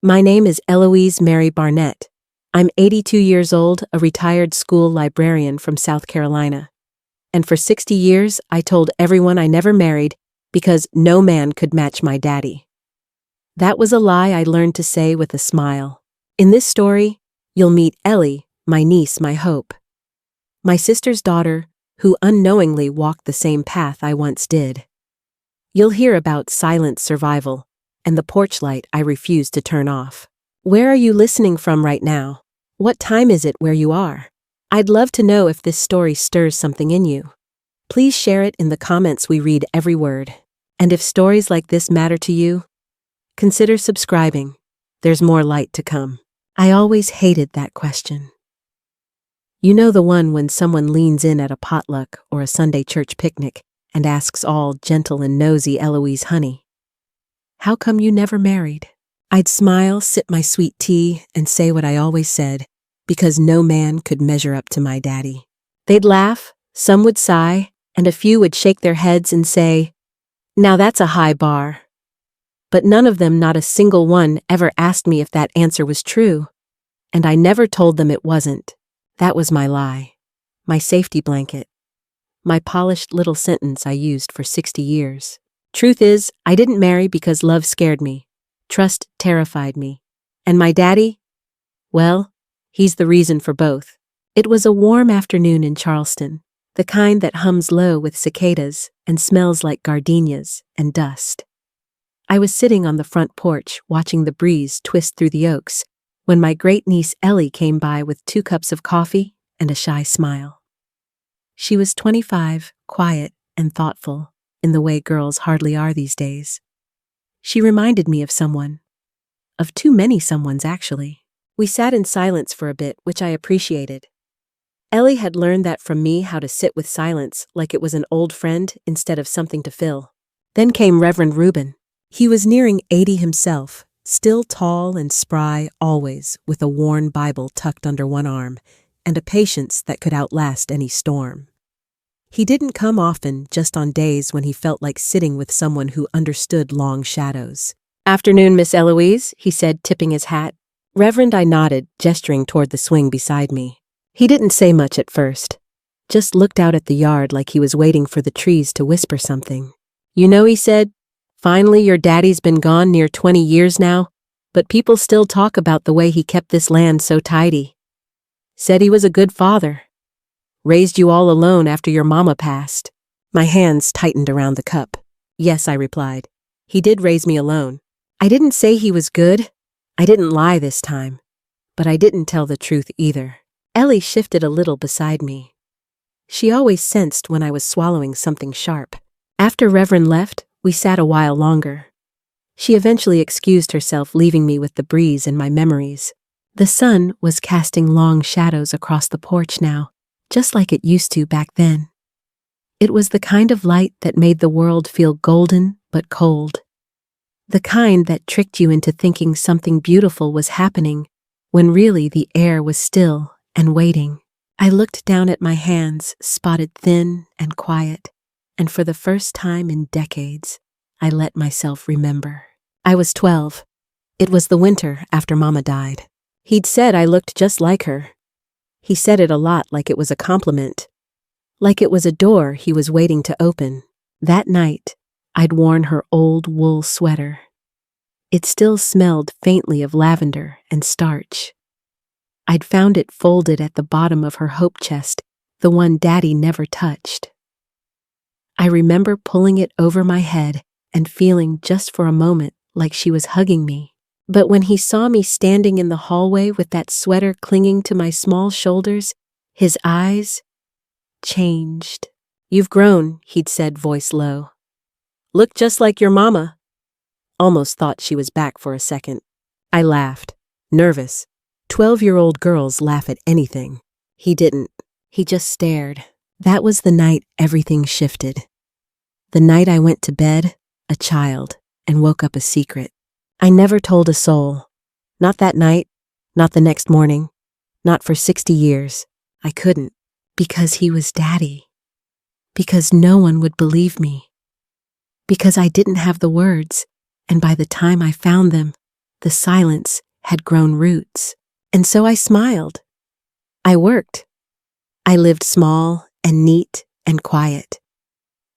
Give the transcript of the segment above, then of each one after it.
My name is Eloise Mary Barnett. I'm 82 years old, a retired school librarian from South Carolina. And for 60 years, I told everyone I never married because no man could match my daddy. That was a lie I learned to say with a smile. In this story, you'll meet Ellie, my niece, my hope. My sister's daughter, who unknowingly walked the same path I once did. You'll hear about silent survival and the porch light I refuse to turn off. Where are you listening from right now? What time is it where you are? I'd love to know if this story stirs something in you. Please share it in the comments. We read every word. And if stories like this matter to you, consider subscribing. There's more light to come. I always hated that question. You know, the one when someone leans in at a potluck or a Sunday church picnic and asks all gentle and nosy Eloise, honey, how come you never married? I'd smile, sip my sweet tea, and say what I always said, because no man could measure up to my daddy. They'd laugh, some would sigh, and a few would shake their heads and say, now that's a high bar. But none of them, not a single one, ever asked me if that answer was true. And I never told them it wasn't. That was my lie, my safety blanket, my polished little sentence I used for 60 years. Truth is, I didn't marry because love scared me. Trust terrified me. And my daddy? Well, he's the reason for both. It was a warm afternoon in Charleston, the kind that hums low with cicadas and smells like gardenias and dust. I was sitting on the front porch watching the breeze twist through the oaks when my great-niece Ellie came by with 2 cups of coffee and a shy smile. She was 25, quiet and thoughtful, in the way girls hardly are these days. She reminded me of someone. Of too many someones, actually. We sat in silence for a bit, which I appreciated. Ellie had learned that from me, how to sit with silence like it was an old friend instead of something to fill. Then came Reverend Reuben. He was nearing 80 himself, still tall and spry always, with a worn Bible tucked under one arm, and a patience that could outlast any storm. He didn't come often, just on days when he felt like sitting with someone who understood long shadows. Afternoon, Miss Eloise, he said, tipping his hat. Reverend, I nodded, gesturing toward the swing beside me. He didn't say much at first, just looked out at the yard like he was waiting for the trees to whisper something. You know, he said, finally your daddy's been gone near 20 years now, but people still talk about the way he kept this land so tidy. Said he was a good father. Raised you all alone after your mama passed. My hands tightened around the cup. Yes, I replied. He did raise me alone. I didn't say he was good. I didn't lie this time. But I didn't tell the truth either. Ellie shifted a little beside me. She always sensed when I was swallowing something sharp. After Reverend left, we sat a while longer. She eventually excused herself, leaving me with the breeze and my memories. The sun was casting long shadows across the porch now, just like it used to back then. It was the kind of light that made the world feel golden but cold. The kind that tricked you into thinking something beautiful was happening when really the air was still and waiting. I looked down at my hands, spotted thin and quiet, and for the first time in decades, I let myself remember. I was 12. It was the winter after Mama died. He'd said I looked just like her. He said it a lot, like it was a compliment, like it was a door he was waiting to open. That night, I'd worn her old wool sweater. It still smelled faintly of lavender and starch. I'd found it folded at the bottom of her hope chest, the one Daddy never touched. I remember pulling it over my head and feeling just for a moment like she was hugging me. But when he saw me standing in the hallway with that sweater clinging to my small shoulders, his eyes changed. You've grown, he'd said, voice low. Look just like your mama. Almost thought she was back for a second. I laughed, nervous. 12-year-old girls laugh at anything. He didn't. He just stared. That was the night everything shifted. The night I went to bed, a child, and woke up a secret. I never told a soul. Not that night, not the next morning, not for 60 years. I couldn't, because he was Daddy. Because no one would believe me. Because I didn't have the words, and by the time I found them, The silence had grown roots, and so I smiled. I worked. I lived small and neat and quiet.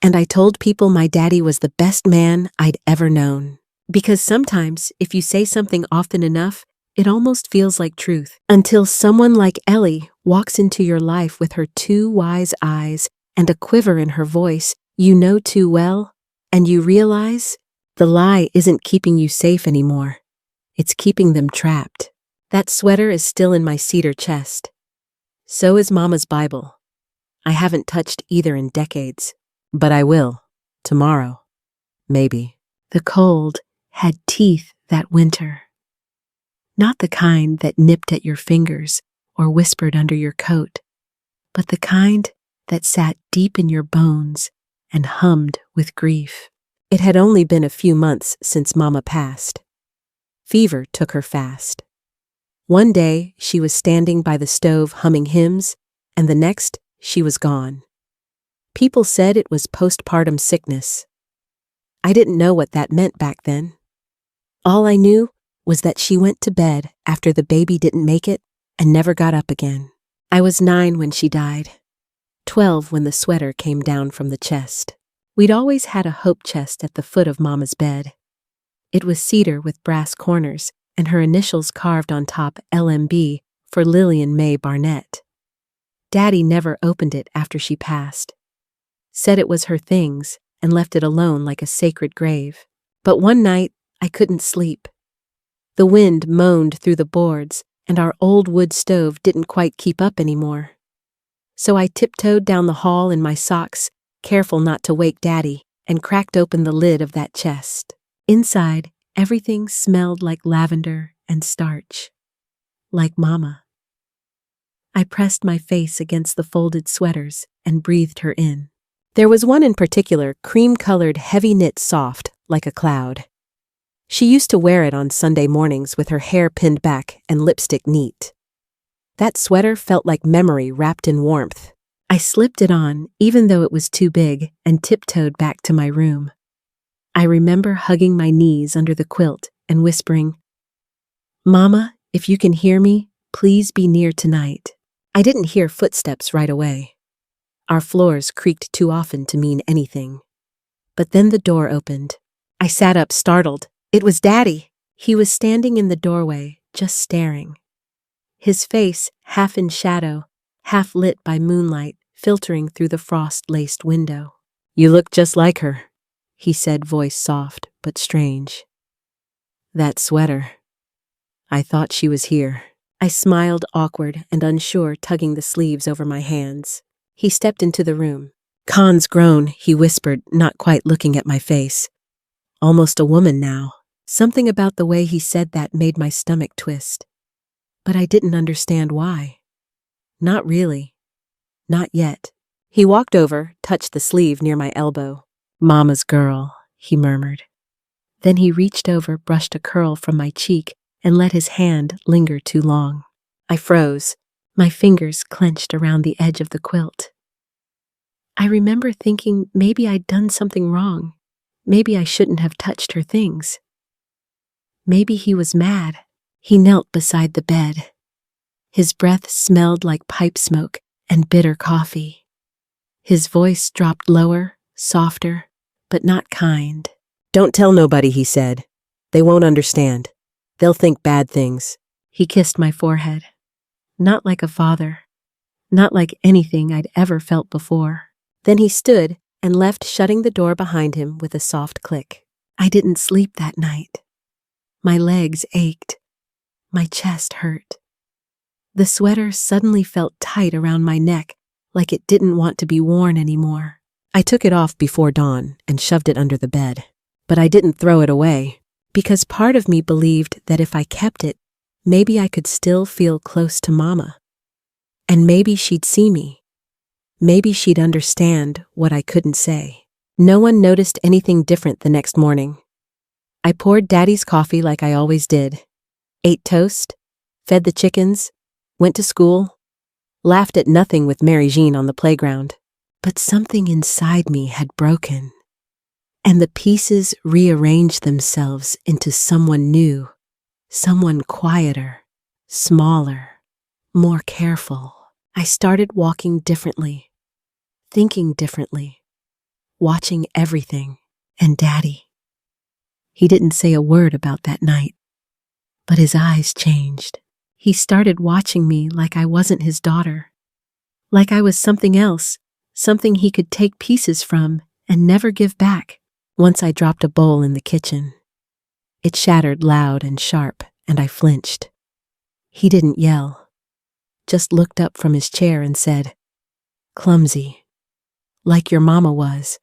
And I told people my daddy was the best man I'd ever known. Because sometimes, if you say something often enough, it almost feels like truth. Until someone like Ellie walks into your life with her two wise eyes and a quiver in her voice you know too well, and you realize the lie isn't keeping you safe anymore. It's keeping them trapped. That sweater is still in my cedar chest. So is Mama's Bible. I haven't touched either in decades. But I will. Tomorrow. Maybe. The cold had teeth that winter. Not the kind that nipped at your fingers or whispered under your coat, but the kind that sat deep in your bones and hummed with grief. It had only been a few months since Mama passed. Fever took her fast. One day she was standing by the stove humming hymns, and the next she was gone. People said it was postpartum sickness. I didn't know what that meant back then. All I knew was that she went to bed after the baby didn't make it and never got up again. I was 9 when she died, 12 when the sweater came down from the chest. We'd always had a hope chest at the foot of Mama's bed. It was cedar with brass corners and her initials carved on top, LMB, for Lillian May Barnett. Daddy never opened it after she passed. Said it was her things and left it alone like a sacred grave. But one night, I couldn't sleep. The wind moaned through the boards, and our old wood stove didn't quite keep up anymore. So I tiptoed down the hall in my socks, careful not to wake Daddy, and cracked open the lid of that chest. Inside, everything smelled like lavender and starch. Like Mama. I pressed my face against the folded sweaters and breathed her in. There was one in particular, cream-colored, heavy-knit soft, like a cloud. She used to wear it on Sunday mornings with her hair pinned back and lipstick neat. That sweater felt like memory wrapped in warmth. I slipped it on, even though it was too big, and tiptoed back to my room. I remember hugging my knees under the quilt and whispering, "Mama, if you can hear me, please be near tonight." I didn't hear footsteps right away. Our floors creaked too often to mean anything. But then the door opened. I sat up startled. It was Daddy. He was standing in the doorway, just staring. His face, half in shadow, half lit by moonlight, filtering through the frost-laced window. "You look just like her," he said, voice soft but strange. "That sweater. I thought she was here." I smiled, awkward and unsure, tugging the sleeves over my hands. He stepped into the room. "Khan's grown," he whispered, not quite looking at my face. "Almost a woman now." Something about the way he said that made my stomach twist. But I didn't understand why. Not really. Not yet. He walked over, touched the sleeve near my elbow. "Mama's girl," he murmured. Then he reached over, brushed a curl from my cheek, and let his hand linger too long. I froze. My fingers clenched around the edge of the quilt. I remember thinking maybe I'd done something wrong. Maybe I shouldn't have touched her things. Maybe he was mad. He knelt beside the bed. His breath smelled like pipe smoke and bitter coffee. His voice dropped lower, softer, but not kind. "Don't tell nobody," he said. "They won't understand. They'll think bad things." He kissed my forehead. Not like a father. Not like anything I'd ever felt before. Then he stood and left, shutting the door behind him with a soft click. I didn't sleep that night. My legs ached. My chest hurt. The sweater suddenly felt tight around my neck, like it didn't want to be worn anymore. I took it off before dawn and shoved it under the bed. But I didn't throw it away, because part of me believed that if I kept it, maybe I could still feel close to Mama. And maybe she'd see me. Maybe she'd understand what I couldn't say. No one noticed anything different the next morning. I poured Daddy's coffee like I always did, ate toast, fed the chickens, went to school, laughed at nothing with Mary Jean on the playground. But something inside me had broken, and the pieces rearranged themselves into someone new, Someone quieter, smaller, more careful. I started walking differently, thinking differently, watching everything. And Daddy, he didn't say a word about that night, but his eyes changed. He started watching me like I wasn't his daughter, like I was something else, something he could take pieces from and never give back. Once I dropped a bowl in the kitchen. It shattered loud and sharp, and I flinched. He didn't yell, just looked up from his chair and said, "Clumsy, like your mama was."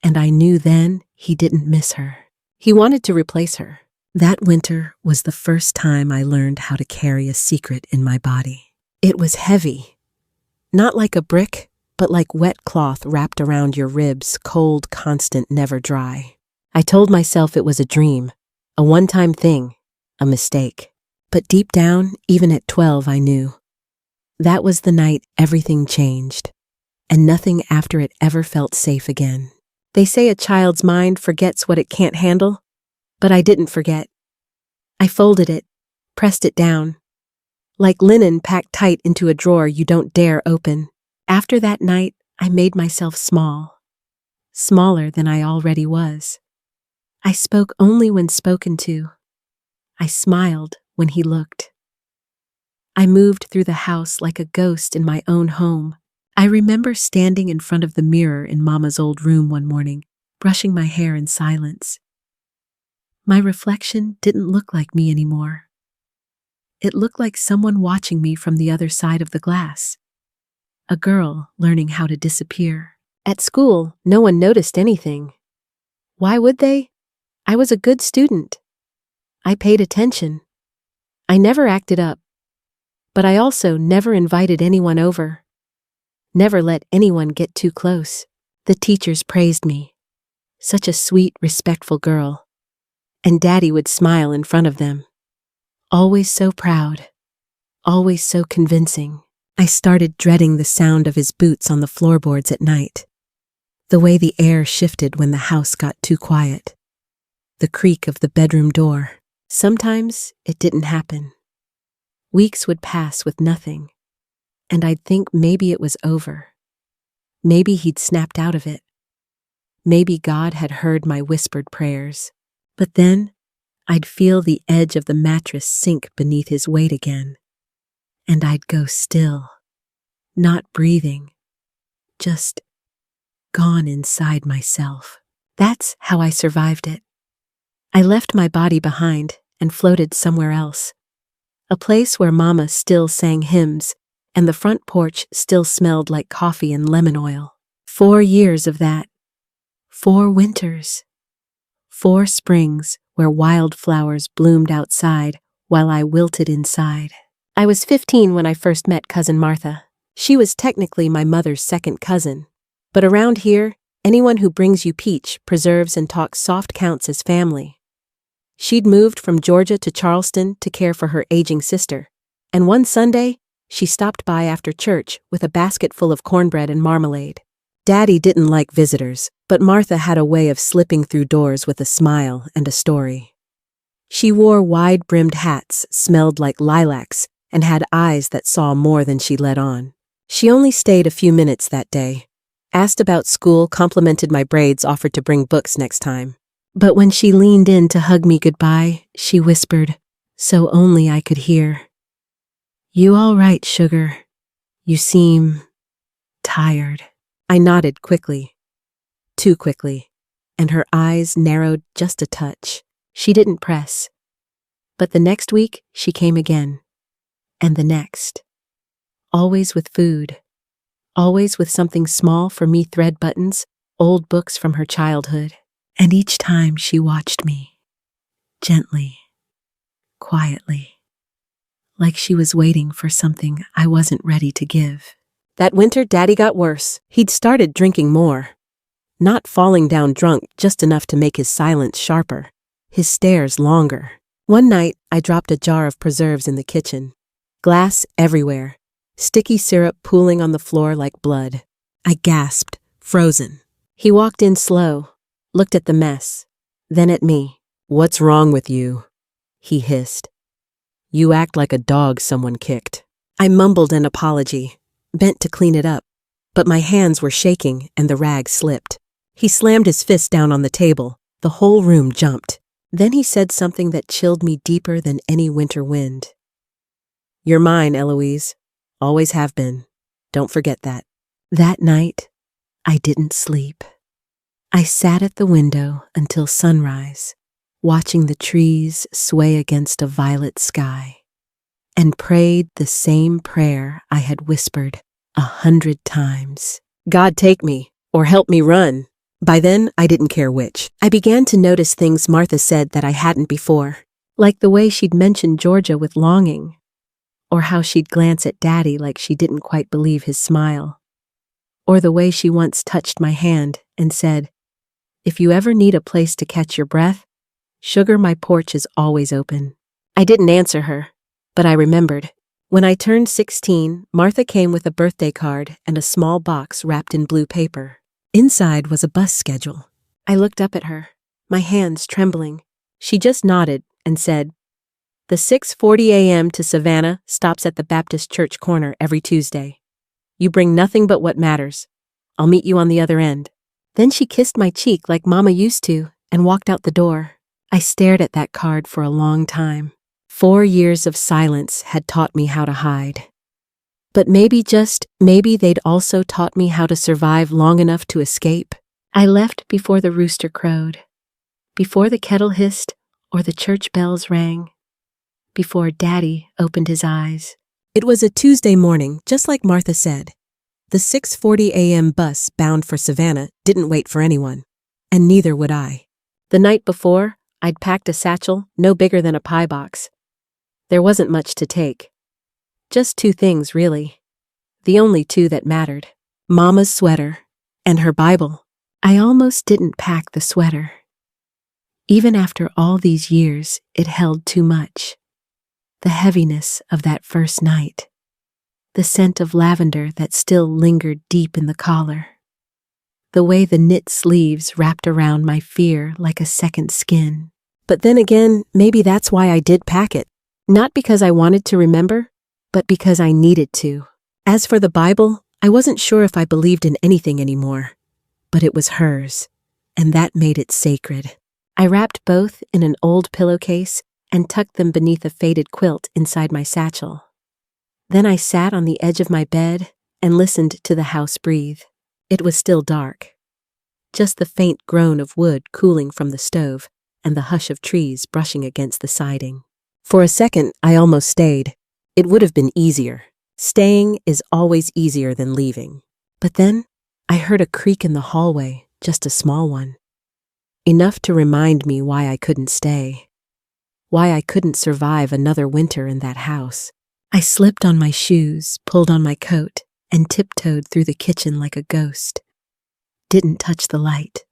And I knew then he didn't miss her. He wanted to replace her. That winter was the first time I learned how to carry a secret in my body. It was heavy, not like a brick, but like wet cloth wrapped around your ribs, cold, constant, never dry. I told myself it was a dream, a one-time thing, a mistake. But deep down, even at 12, I knew. That was the night everything changed, and nothing after it ever felt safe again. They say a child's mind forgets what it can't handle, but I didn't forget. I folded it, pressed it down, like linen packed tight into a drawer you don't dare open. After that night, I made myself small, smaller than I already was. I spoke only when spoken to. I smiled when he looked. I moved through the house like a ghost in my own home. I remember standing in front of the mirror in Mama's old room one morning, brushing my hair in silence. My reflection didn't look like me anymore. It looked like someone watching me from the other side of the glass. A girl learning how to disappear. At school, no one noticed anything. Why would they? I was a good student. I paid attention. I never acted up. But I also never invited anyone over. Never let anyone get too close. The teachers praised me. Such a sweet, respectful girl. And Daddy would smile in front of them. Always so proud. Always so convincing. I started dreading the sound of his boots on the floorboards at night. The way the air shifted when the house got too quiet. The creak of the bedroom door. Sometimes it didn't happen. Weeks would pass with nothing, and I'd think maybe it was over. Maybe he'd snapped out of it. Maybe God had heard my whispered prayers. But then, I'd feel the edge of the mattress sink beneath his weight again. And I'd go still, not breathing, just gone inside myself. That's how I survived it. I left my body behind and floated somewhere else. A place where Mama still sang hymns and the front porch still smelled like coffee and lemon oil. 4 years of that. 4 winters. 4 springs where wildflowers bloomed outside while I wilted inside. I was 15 when I first met Cousin Martha. She was technically my mother's second cousin. But around here, anyone who brings you peach, preserves, and talks soft counts as family. She'd moved from Georgia to Charleston to care for her aging sister, and one Sunday, she stopped by after church with a basket full of cornbread and marmalade. Daddy didn't like visitors, but Martha had a way of slipping through doors with a smile and a story. She wore wide-brimmed hats, smelled like lilacs, and had eyes that saw more than she let on. She only stayed a few minutes that day, asked about school, complimented my braids, offered to bring books next time. But when she leaned in to hug me goodbye, she whispered, so only I could hear, "You all right, sugar? You seem tired." I nodded quickly, too quickly, and her eyes narrowed just a touch. She didn't press. But the next week, she came again. And the next. Always with food. Always with something small for me, thread buttons, old books from her childhood. And each time she watched me, gently, quietly, like she was waiting for something I wasn't ready to give. That winter, Daddy got worse. He'd started drinking more. Not falling down drunk, just enough to make his silence sharper, his stares longer. One night, I dropped a jar of preserves in the kitchen. Glass everywhere, sticky syrup pooling on the floor like blood. I gasped, frozen. He walked in slow, looked at the mess, then at me. "What's wrong with you?" he hissed. You act like a dog someone kicked. I mumbled an apology, bent to clean it up, but my hands were shaking and the rag slipped. He slammed his fist down on the table. The whole room jumped. Then he said something that chilled me deeper than any winter wind. You're mine, Eloise. Always have been. Don't forget that. That night, I didn't sleep. I sat at the window until sunrise, watching the trees sway against a violet sky, and prayed the same prayer I had whispered 100 times. God, take me, or help me run. By then, I didn't care which. I began to notice things Martha said that I hadn't before, like the way she'd mentioned Georgia with longing, or how she'd glance at Daddy like she didn't quite believe his smile, or the way she once touched my hand and said, if you ever need a place to catch your breath, Sugar, my porch is always open. I didn't answer her, but I remembered. When I turned 16, Martha came with a birthday card and a small box wrapped in blue paper. Inside was a bus schedule. I looked up at her, my hands trembling. She just nodded and said, the 6:40 a.m. to Savannah stops at the Baptist Church corner every Tuesday. You bring nothing but what matters. I'll meet you on the other end. Then she kissed my cheek like Mama used to and walked out the door. I stared at that card for a long time. 4 years of silence had taught me how to hide. But maybe, just maybe, they'd also taught me how to survive long enough to escape. I left before the rooster crowed, before the kettle hissed or the church bells rang, before Daddy opened his eyes. It was a Tuesday morning, just like Martha said. The 6:40 a.m. bus bound for Savannah didn't wait for anyone, and neither would I. The night before, I'd packed a satchel no bigger than a pie box. There wasn't much to take. Just 2 things, really. The only 2 that mattered. Mama's sweater and her Bible. I almost didn't pack the sweater. Even after all these years, it held too much. The heaviness of that first night. The scent of lavender that still lingered deep in the collar. The way the knit sleeves wrapped around my fear like a second skin. But then again, maybe that's why I did pack it. Not because I wanted to remember, but because I needed to. As for the Bible, I wasn't sure if I believed in anything anymore. But it was hers, and that made it sacred. I wrapped both in an old pillowcase and tucked them beneath a faded quilt inside my satchel. Then I sat on the edge of my bed and listened to the house breathe. It was still dark. Just the faint groan of wood cooling from the stove and the hush of trees brushing against the siding. For a second, I almost stayed. It would have been easier. Staying is always easier than leaving. But then, I heard a creak in the hallway, just a small one. Enough to remind me why I couldn't stay. Why I couldn't survive another winter in that house. I slipped on my shoes, pulled on my coat, and tiptoed through the kitchen like a ghost. Didn't touch the light.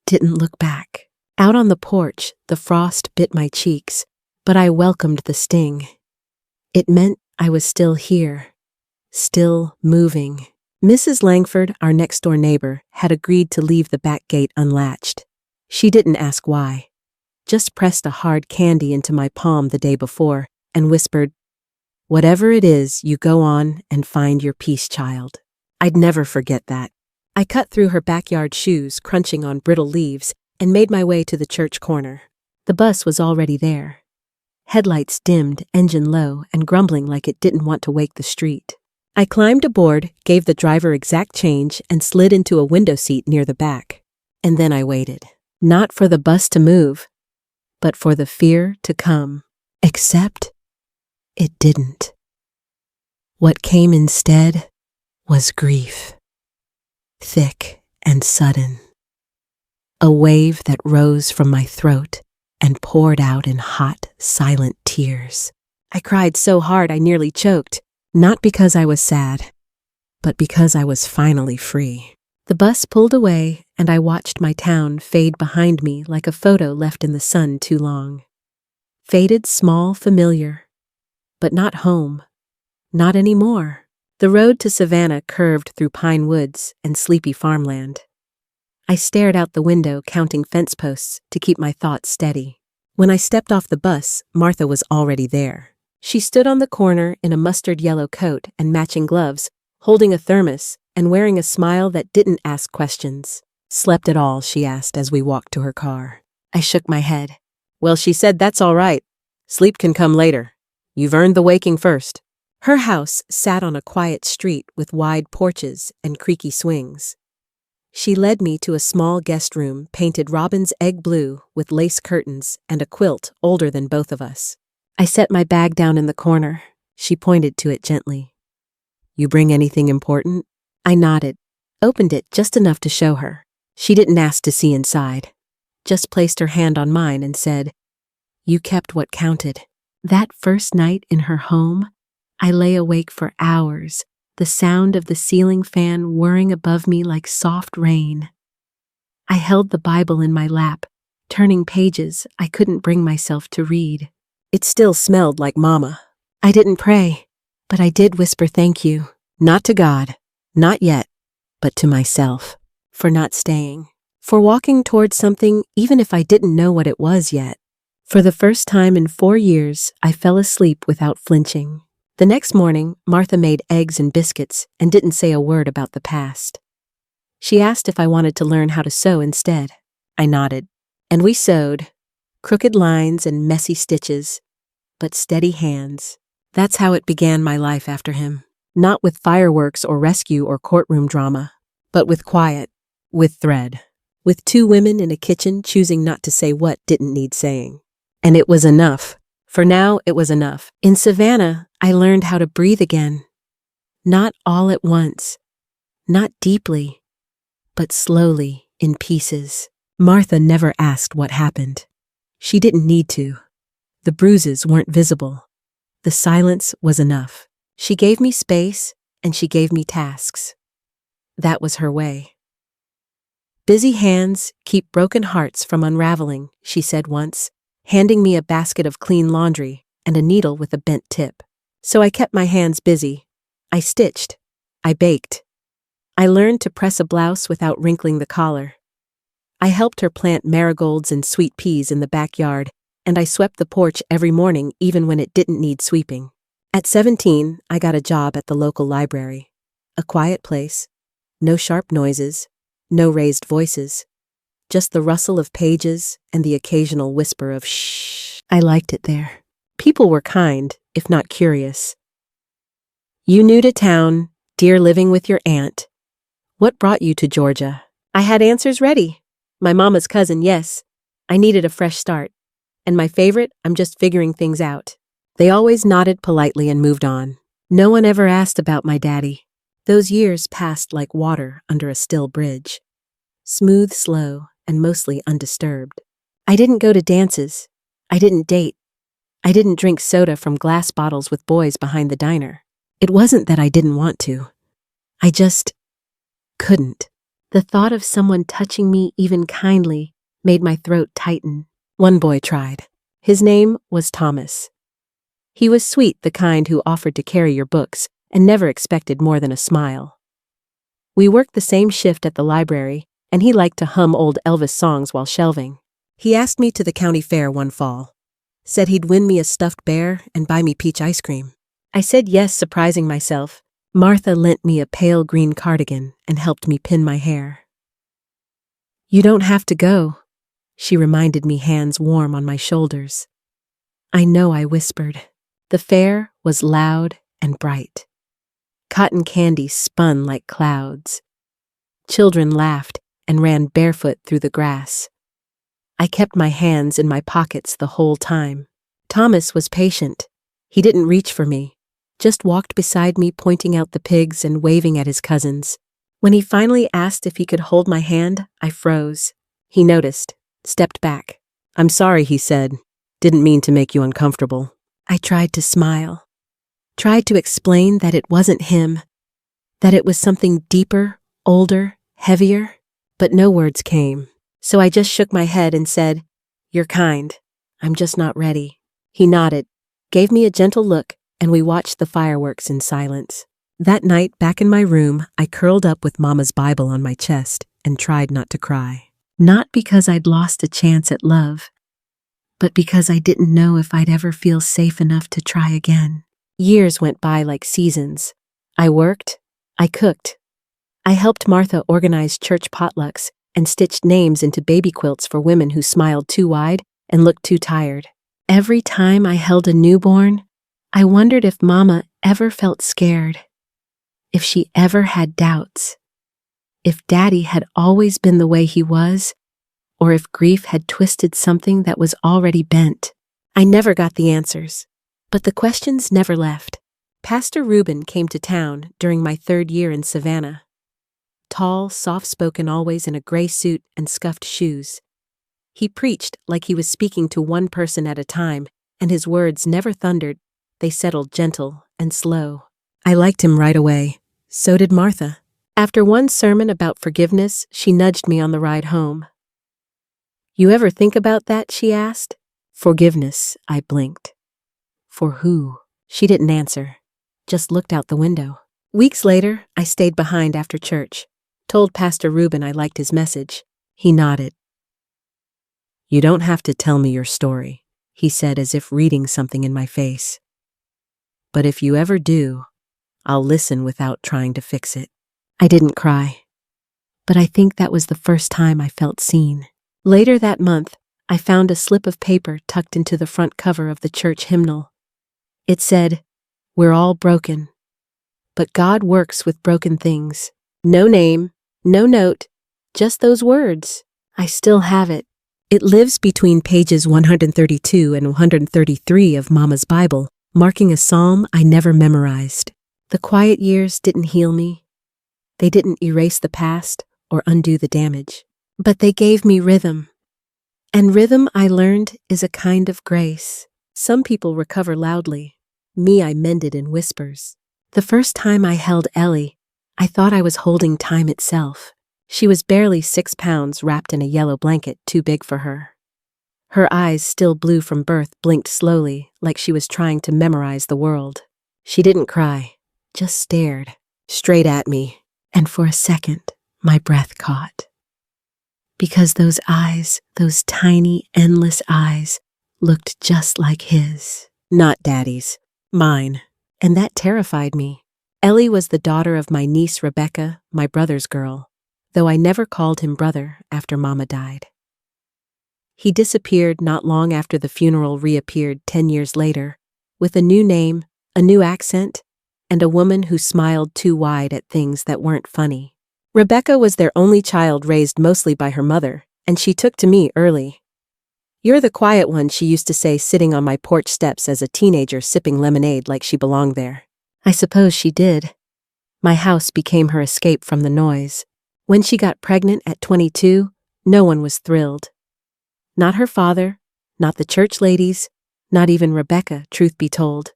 Didn't look back. Out on the porch, the frost bit my cheeks, but I welcomed the sting. It meant I was still here, still moving. Mrs. Langford, our next-door neighbor, had agreed to leave the back gate unlatched. She didn't ask why, just pressed a hard candy into my palm the day before and whispered, "Whatever it is, you go on and find your peace, child." I'd never forget that. I cut through her backyard shoes, crunching on brittle leaves, and made my way to the church corner. The bus was already there. Headlights dimmed, engine low, and grumbling like it didn't want to wake the street. I climbed aboard, gave the driver exact change, and slid into a window seat near the back. And then I waited. Not for the bus to move, but for the fear to come. Except it didn't. What came instead was grief. Thick and sudden. A wave that rose from my throat and poured out in hot, silent tears. I cried so hard I nearly choked, not because I was sad, but because I was finally free. The bus pulled away, and I watched my town fade behind me like a photo left in the sun too long. Faded, small, familiar, but not home. Not anymore. The road to Savannah curved through pine woods and sleepy farmland. I stared out the window, counting fence posts to keep my thoughts steady. When I stepped off the bus, Martha was already there. She stood on the corner in a mustard yellow coat and matching gloves, holding a thermos and wearing a smile that didn't ask questions. "Slept at all?" she asked as we walked to her car. I shook my head. "Well," she said, "that's all right. Sleep can come later. You've earned the waking first." Her house sat on a quiet street with wide porches and creaky swings. She led me to a small guest room painted robin's egg blue with lace curtains and a quilt older than both of us. I set my bag down in the corner. She pointed to it gently. "You bring anything important?" I nodded, opened it just enough to show her. She didn't ask to see inside, just placed her hand on mine and said, "You kept what counted." That first night in her home, I lay awake for hours, the sound of the ceiling fan whirring above me like soft rain. I held the Bible in my lap, turning pages I couldn't bring myself to read. It still smelled like Mama. I didn't pray, but I did whisper thank you, not to God, not yet, but to myself, for not staying, for walking towards something even if I didn't know what it was yet. For the first time in 4 years, I fell asleep without flinching. The next morning, Martha made eggs and biscuits and didn't say a word about the past. She asked if I wanted to learn how to sew instead. I nodded, and we sewed, crooked lines and messy stitches, but steady hands. That's how it began my life after him. Not with fireworks or rescue or courtroom drama, but with quiet, with thread, with 2 women in a kitchen choosing not to say what didn't need saying. And it was enough. For now, it was enough. In Savannah, I learned how to breathe again. Not all at once, not deeply, but slowly, in pieces. Martha never asked what happened. She didn't need to. The bruises weren't visible. The silence was enough. She gave me space, and she gave me tasks. That was her way. "Busy hands keep broken hearts from unraveling," she said once, handing me a basket of clean laundry and a needle with a bent tip. So I kept my hands busy. I stitched. I baked. I learned to press a blouse without wrinkling the collar. I helped her plant marigolds and sweet peas in the backyard, and I swept the porch every morning even when it didn't need sweeping. At 17, I got a job at the local library. A quiet place. No sharp noises. No raised voices. Just the rustle of pages and the occasional whisper of shh. I liked it there. People were kind, if not curious. "You new to town, dear, living with your aunt. What brought you to Georgia?" I had answers ready. My mama's cousin, yes. I needed a fresh start. And my favorite, I'm just figuring things out. They always nodded politely and moved on. No one ever asked about my daddy. Those years passed like water under a still bridge. Smooth, slow, and mostly undisturbed. I didn't go to dances. I didn't date. I didn't drink soda from glass bottles with boys behind the diner. It wasn't that I didn't want to. I just couldn't. The thought of someone touching me even kindly made my throat tighten. One boy tried. His name was Thomas. He was sweet, the kind who offered to carry your books and never expected more than a smile. We worked the same shift at the library, and he liked to hum old Elvis songs while shelving. He asked me to the county fair one fall, said he'd win me a stuffed bear and buy me peach ice cream. I said yes, surprising myself. Martha lent me a pale green cardigan and helped me pin my hair. "You don't have to go," she reminded me, hands warm on my shoulders. "I know," I whispered. The fair was loud and bright. Cotton candy spun like clouds. Children laughed and ran barefoot through the grass. I kept my hands in my pockets the whole time. Thomas was patient. He didn't reach for me, just walked beside me, pointing out the pigs and waving at his cousins. When he finally asked if he could hold my hand, I froze. He noticed, stepped back. "I'm sorry," he said. "Didn't mean to make you uncomfortable." I tried to smile, tried to explain that it wasn't him, that it was something deeper, older, heavier, but no words came. So I just shook my head and said, "You're kind. I'm just not ready." He nodded, gave me a gentle look, and we watched the fireworks in silence. That night, back in my room, I curled up with Mama's Bible on my chest and tried not to cry. Not because I'd lost a chance at love, but because I didn't know if I'd ever feel safe enough to try again. Years went by like seasons. I worked, I cooked, I helped Martha organize church potlucks and stitched names into baby quilts for women who smiled too wide and looked too tired. Every time I held a newborn, I wondered if Mama ever felt scared, if she ever had doubts, if Daddy had always been the way he was, or if grief had twisted something that was already bent. I never got the answers, but the questions never left. Pastor Reuben came to town during my 3rd year in Savannah. Tall, soft-spoken, always in a gray suit and scuffed shoes. He preached like he was speaking to one person at a time, and his words never thundered. They settled gentle and slow. I liked him right away. So did Martha. After one sermon about forgiveness, she nudged me on the ride home. "You ever think about that?" she asked. "Forgiveness," I blinked. "For who?" She didn't answer, just looked out the window. Weeks later, I stayed behind after church. Told Pastor Reuben I liked his message. He nodded. "You don't have to tell me your story," he said as if reading something in my face. "But if you ever do, I'll listen without trying to fix it." I didn't cry, but I think that was the first time I felt seen. Later that month, I found a slip of paper tucked into the front cover of the church hymnal. It said, "We're all broken, but God works with broken things." No name, no note, just those words. I still have it. It lives between pages 132 and 133 of Mama's Bible, marking a psalm I never memorized. The quiet years didn't heal me. They didn't erase the past or undo the damage. But they gave me rhythm. And rhythm, I learned, is a kind of grace. Some people recover loudly. Me, I mended in whispers. The first time I held Ellie, I thought I was holding time itself. She was barely 6 pounds wrapped in a yellow blanket too big for her. Her eyes, still blue from birth, blinked slowly, like she was trying to memorize the world. She didn't cry, just stared, straight at me, and for a second, my breath caught. Because those eyes, those tiny, endless eyes, looked just like his. Not Daddy's, mine. And that terrified me. Ellie was the daughter of my niece Rebecca, my brother's girl, though I never called him brother after Mama died. He disappeared not long after the funeral reappeared 10 years later, with a new name, a new accent, and a woman who smiled too wide at things that weren't funny. Rebecca was their only child, raised mostly by her mother, and she took to me early. "You're the quiet one," she used to say, sitting on my porch steps as a teenager sipping lemonade like she belonged there. I suppose she did. My house became her escape from the noise. When she got pregnant at 22, no one was thrilled. Not her father, not the church ladies, not even Rebecca, truth be told.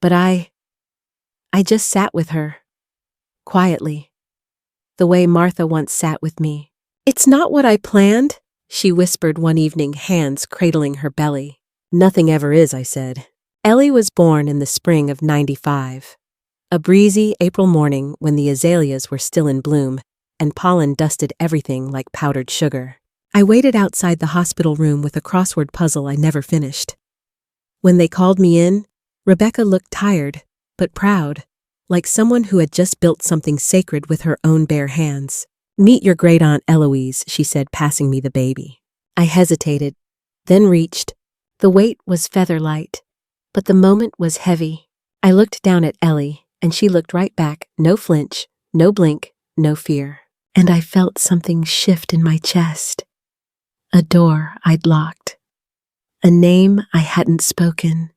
But I just sat with her, quietly, the way Martha once sat with me. "It's not what I planned," she whispered one evening, hands cradling her belly. "Nothing ever is," I said. Ellie was born in the spring of '95. A breezy April morning when the azaleas were still in bloom and pollen dusted everything like powdered sugar. I waited outside the hospital room with a crossword puzzle I never finished. When they called me in, Rebecca looked tired, but proud, like someone who had just built something sacred with her own bare hands. "Meet your great-aunt Eloise," she said, passing me the baby. I hesitated, then reached. The weight was feather-light, but the moment was heavy. I looked down at Ellie, and she looked right back, no flinch, no blink, no fear. And I felt something shift in my chest. A door I'd locked. A name I hadn't spoken.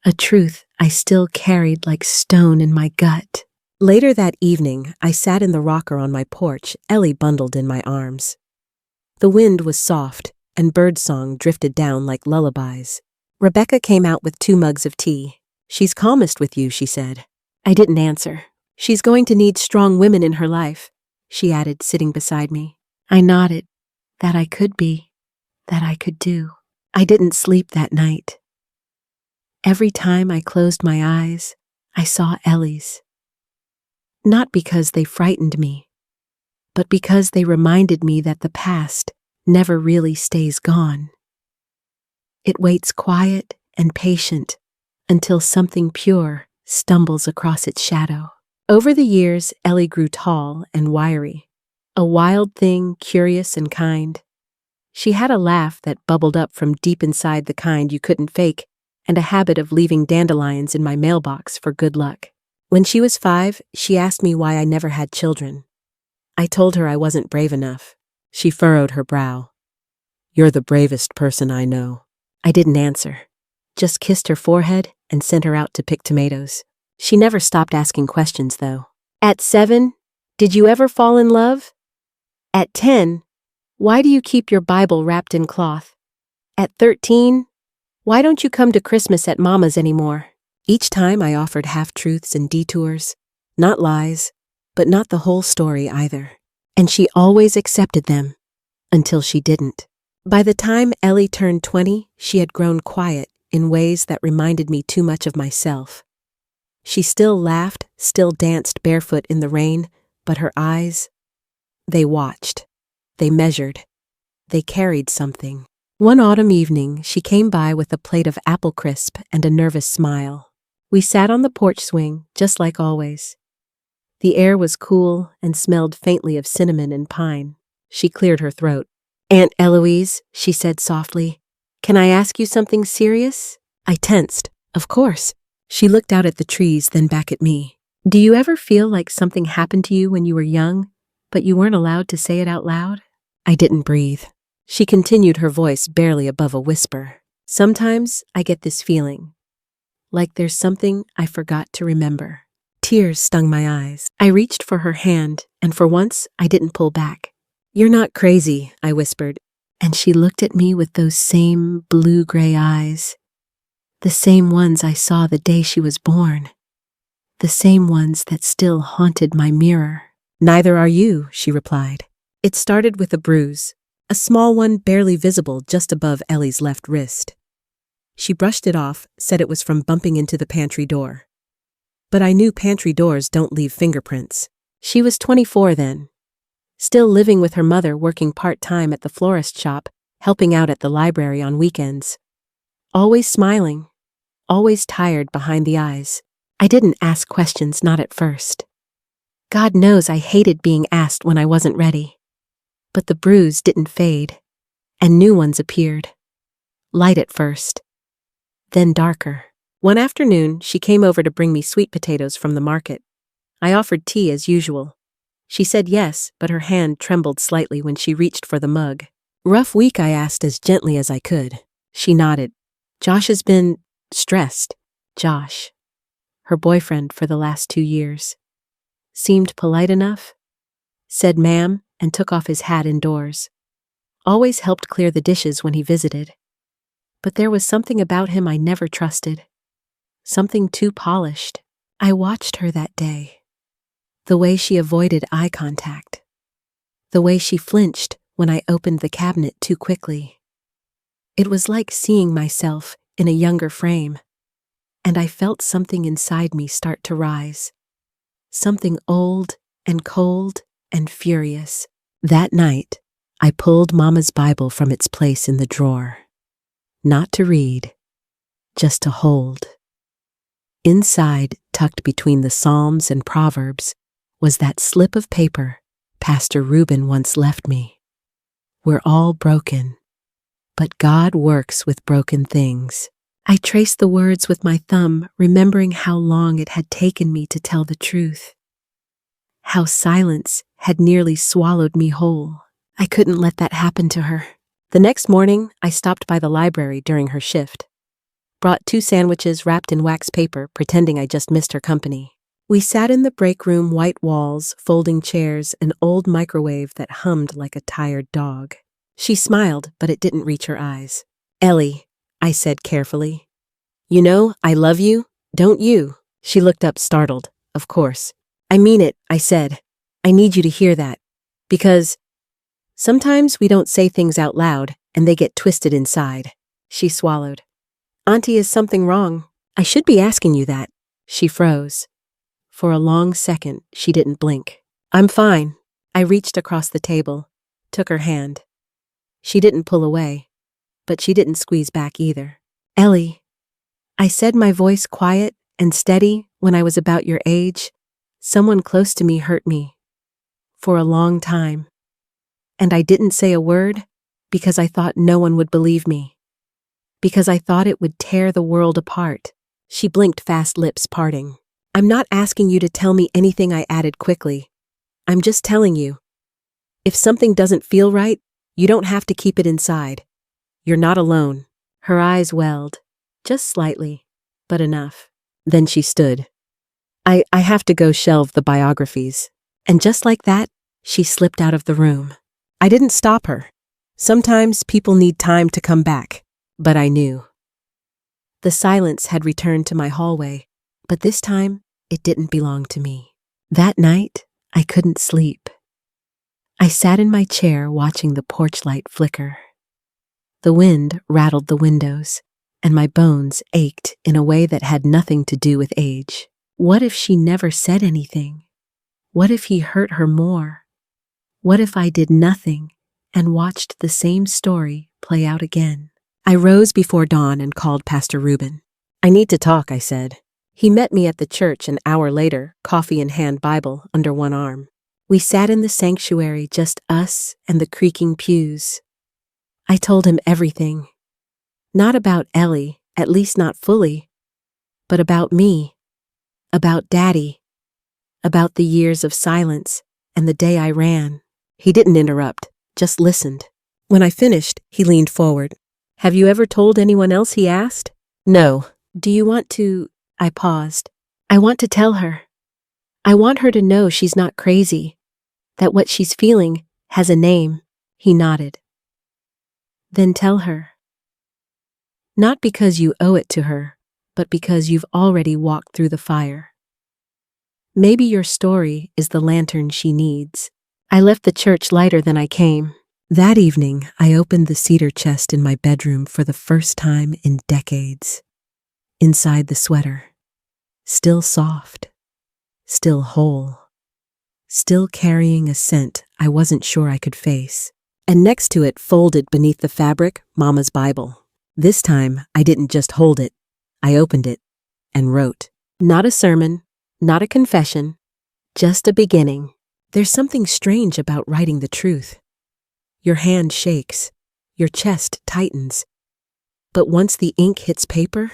A truth I still carried like stone in my gut. Later that evening, I sat in the rocker on my porch, Ellie bundled in my arms. The wind was soft, and birdsong drifted down like lullabies. Rebecca came out with 2 mugs of tea. "She's calmest with you," she said. I didn't answer. "She's going to need strong women in her life," she added, sitting beside me. I nodded. That I could be. That I could do. I didn't sleep that night. Every time I closed my eyes, I saw Ellie's. Not because they frightened me, but because they reminded me that the past never really stays gone. It waits quiet and patient until something pure stumbles across its shadow. Over the years, Ellie grew tall and wiry, a wild thing, curious and kind. She had a laugh that bubbled up from deep inside, the kind you couldn't fake, and a habit of leaving dandelions in my mailbox for good luck. When she was 5, she asked me why I never had children. I told her I wasn't brave enough. She furrowed her brow. "You're the bravest person I know." I didn't answer, just kissed her forehead and sent her out to pick tomatoes. She never stopped asking questions, though. At 7, did you ever fall in love? At 10, why do you keep your Bible wrapped in cloth? At 13, why don't you come to Christmas at Mama's anymore? Each time I offered half-truths and detours, not lies, but not the whole story either. And she always accepted them, until she didn't. By the time Ellie turned 20, she had grown quiet in ways that reminded me too much of myself. She still laughed, still danced barefoot in the rain, but her eyes, they watched, they measured, they carried something. One autumn evening, she came by with a plate of apple crisp and a nervous smile. We sat on the porch swing, just like always. The air was cool and smelled faintly of cinnamon and pine. She cleared her throat. "Aunt Eloise," she said softly, "can I ask you something serious?" I tensed. Of course. She looked out at the trees, then back at me. "Do you ever feel like something happened to you when you were young, but you weren't allowed to say it out loud?" I didn't breathe. She continued, her voice barely above a whisper. "Sometimes I get this feeling, like there's something I forgot to remember." Tears stung my eyes. I reached for her hand, and for once I didn't pull back. "You're not crazy," I whispered, and she looked at me with those same blue-gray eyes. The same ones I saw the day she was born. The same ones that still haunted my mirror. "Neither are you," she replied. It started with a bruise, a small one barely visible just above Ellie's left wrist. She brushed it off, said it was from bumping into the pantry door. But I knew pantry doors don't leave fingerprints. She was 24 then, still living with her mother, working part-time at the florist shop, helping out at the library on weekends. Always smiling, always tired behind the eyes. I didn't ask questions, not at first. God knows I hated being asked when I wasn't ready. But the bruise didn't fade, and new ones appeared. Light at first, then darker. One afternoon, she came over to bring me sweet potatoes from the market. I offered tea as usual. She said yes, but her hand trembled slightly when she reached for the mug. "Rough week?" I asked as gently as I could. She nodded. "Josh has been stressed." Josh, her boyfriend for the last 2 years. Seemed polite enough. Said ma'am and took off his hat indoors. Always helped clear the dishes when he visited. But there was something about him I never trusted. Something too polished. I watched her that day. The way she avoided eye contact. The way she flinched when I opened the cabinet too quickly. It was like seeing myself in a younger frame, and I felt something inside me start to rise. Something old and cold and furious. That night, I pulled Mama's Bible from its place in the drawer. Not to read, just to hold. Inside, tucked between the Psalms and Proverbs, was that slip of paper Pastor Reuben once left me. "We're all broken, but God works with broken things." I traced the words with my thumb, remembering how long it had taken me to tell the truth. How silence had nearly swallowed me whole. I couldn't let that happen to her. The next morning, I stopped by the library during her shift. Brought 2 sandwiches wrapped in wax paper, pretending I just missed her company. We sat in the break room, white walls, folding chairs, an old microwave that hummed like a tired dog. She smiled, but it didn't reach her eyes. "Ellie," I said carefully. "You know, I love you, don't you?" She looked up startled. "Of course. I mean it," I said. "I need you to hear that. Because sometimes we don't say things out loud, and they get twisted inside." She swallowed. "Auntie, is something wrong? I should be asking you that." She froze. For a long second, she didn't blink. "I'm fine." I reached across the table, took her hand. She didn't pull away, but she didn't squeeze back either. "Ellie," I said, my voice quiet and steady, "when I was about your age, someone close to me hurt me. For a long time. And I didn't say a word because I thought no one would believe me. Because I thought it would tear the world apart." She blinked, fast, lips parting. "I'm not asking you to tell me anything," I added quickly. "I'm just telling you. If something doesn't feel right, you don't have to keep it inside. You're not alone." Her eyes welled, just slightly, but enough. Then she stood. I have to go shelve the biographies." And just like that, she slipped out of the room. I didn't stop her. Sometimes people need time to come back, but I knew. The silence had returned to my hallway, but this time it didn't belong to me. That night, I couldn't sleep. I sat in my chair watching the porch light flicker. The wind rattled the windows, and my bones ached in a way that had nothing to do with age. What if she never said anything? What if he hurt her more? What if I did nothing and watched the same story play out again? I rose before dawn and called Pastor Reuben. "I need to talk," I said. He met me at the church an hour later, coffee in hand, Bible under one arm. We sat in the sanctuary, just us and the creaking pews. I told him everything. Not about Ellie, at least not fully, but about me, about Daddy, about the years of silence and the day I ran. He didn't interrupt, just listened. When I finished, he leaned forward. "Have you ever told anyone else?" he asked. "No." "Do you want to?" I paused. "I want to tell her. I want her to know she's not crazy, that what she's feeling has a name." He nodded. "Then tell her. Not because you owe it to her, but because you've already walked through the fire. Maybe your story is the lantern she needs." I left the church lighter than I came. That evening, I opened the cedar chest in my bedroom for the first time in decades. Inside the sweater, still soft, still whole, still carrying a scent I wasn't sure I could face. And next to it, folded beneath the fabric, Mama's Bible. This time, I didn't just hold it. I opened it and wrote. Not a sermon, not a confession, just a beginning. There's something strange about writing the truth. Your hand shakes, your chest tightens, but once the ink hits paper,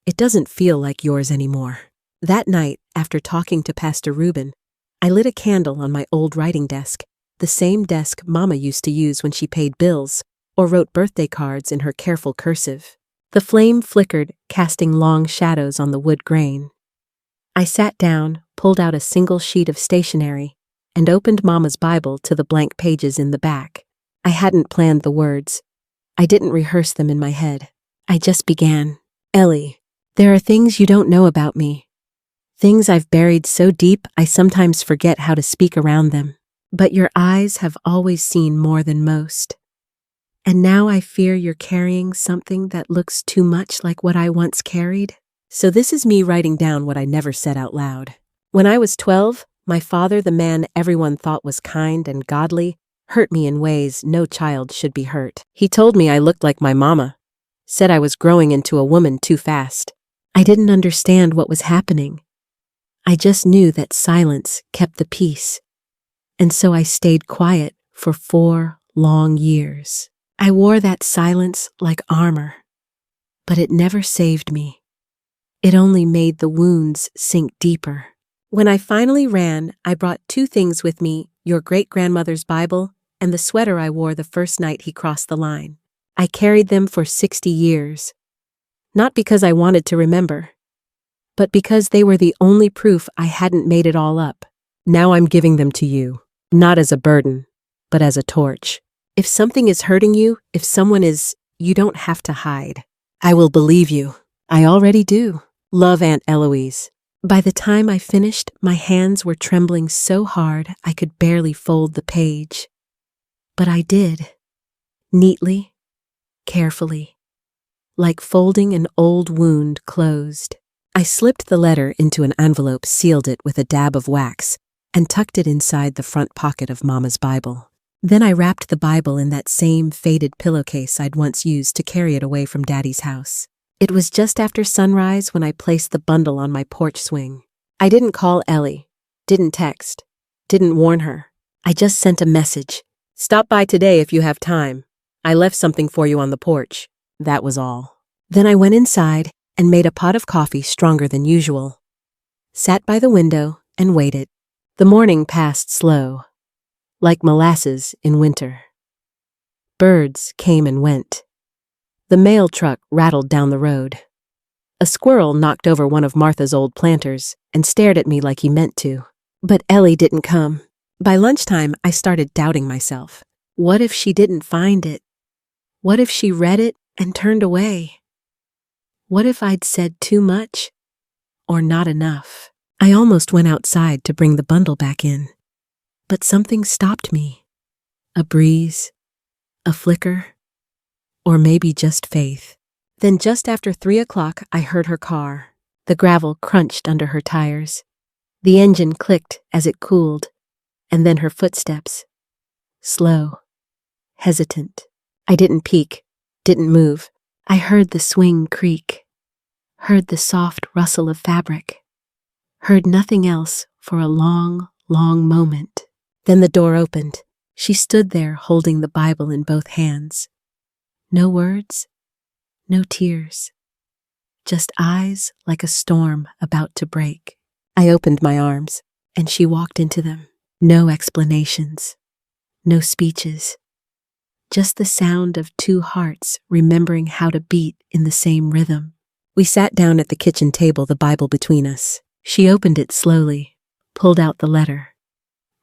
it doesn't feel like yours anymore. That night, after talking to Pastor Reuben, I lit a candle on my old writing desk, the same desk Mama used to use when she paid bills or wrote birthday cards in her careful cursive. The flame flickered, casting long shadows on the wood grain. I sat down, pulled out a single sheet of stationery, and opened Mama's Bible to the blank pages in the back. I hadn't planned the words. I didn't rehearse them in my head. I just began. Ellie, there are things you don't know about me. Things I've buried so deep I sometimes forget how to speak around them. But your eyes have always seen more than most. And now I fear you're carrying something that looks too much like what I once carried. So this is me writing down what I never said out loud. When I was 12, my father, the man everyone thought was kind and godly, hurt me in ways no child should be hurt. He told me I looked like my mama, said I was growing into a woman too fast. I didn't understand what was happening. I just knew that silence kept the peace. And so I stayed quiet for 4 long years. I wore that silence like armor, but it never saved me. It only made the wounds sink deeper. When I finally ran, I brought 2 things with me, your great-grandmother's Bible and the sweater I wore the first night he crossed the line. I carried them for 60 years. Not because I wanted to remember, but because they were the only proof I hadn't made it all up. Now I'm giving them to you, not as a burden, but as a torch. If something is hurting you, if someone is, you don't have to hide. I will believe you. I already do. Love, Aunt Eloise. By the time I finished, my hands were trembling so hard I could barely fold the page. But I did. Neatly, carefully, like folding an old wound closed. I slipped the letter into an envelope, sealed it with a dab of wax, and tucked it inside the front pocket of Mama's Bible. Then I wrapped the Bible in that same faded pillowcase I'd once used to carry it away from Daddy's house. It was just after sunrise when I placed the bundle on my porch swing. I didn't call Ellie, didn't text, didn't warn her. I just sent a message. "Stop by today if you have time. I left something for you on the porch." That was all. Then I went inside and made a pot of coffee stronger than usual. Sat by the window and waited. The morning passed slow, like molasses in winter. Birds came and went. The mail truck rattled down the road. A squirrel knocked over one of Martha's old planters and stared at me like he meant to. But Ellie didn't come. By lunchtime, I started doubting myself. What if she didn't find it? What if she read it and turned away? What if I'd said too much or not enough? I almost went outside to bring the bundle back in. But something stopped me. A breeze, a flicker, or maybe just faith. Then just after 3 o'clock, I heard her car. The gravel crunched under her tires. The engine clicked as it cooled, and then her footsteps. Slow, hesitant. I didn't peek, didn't move. I heard the swing creak, heard the soft rustle of fabric, heard nothing else for a long, long moment. Then the door opened. She stood there holding the Bible in both hands. No words, no tears, just eyes like a storm about to break. I opened my arms, and she walked into them. No explanations, no speeches, just the sound of two hearts remembering how to beat in the same rhythm. We sat down at the kitchen table, the Bible between us. She opened it slowly, pulled out the letter,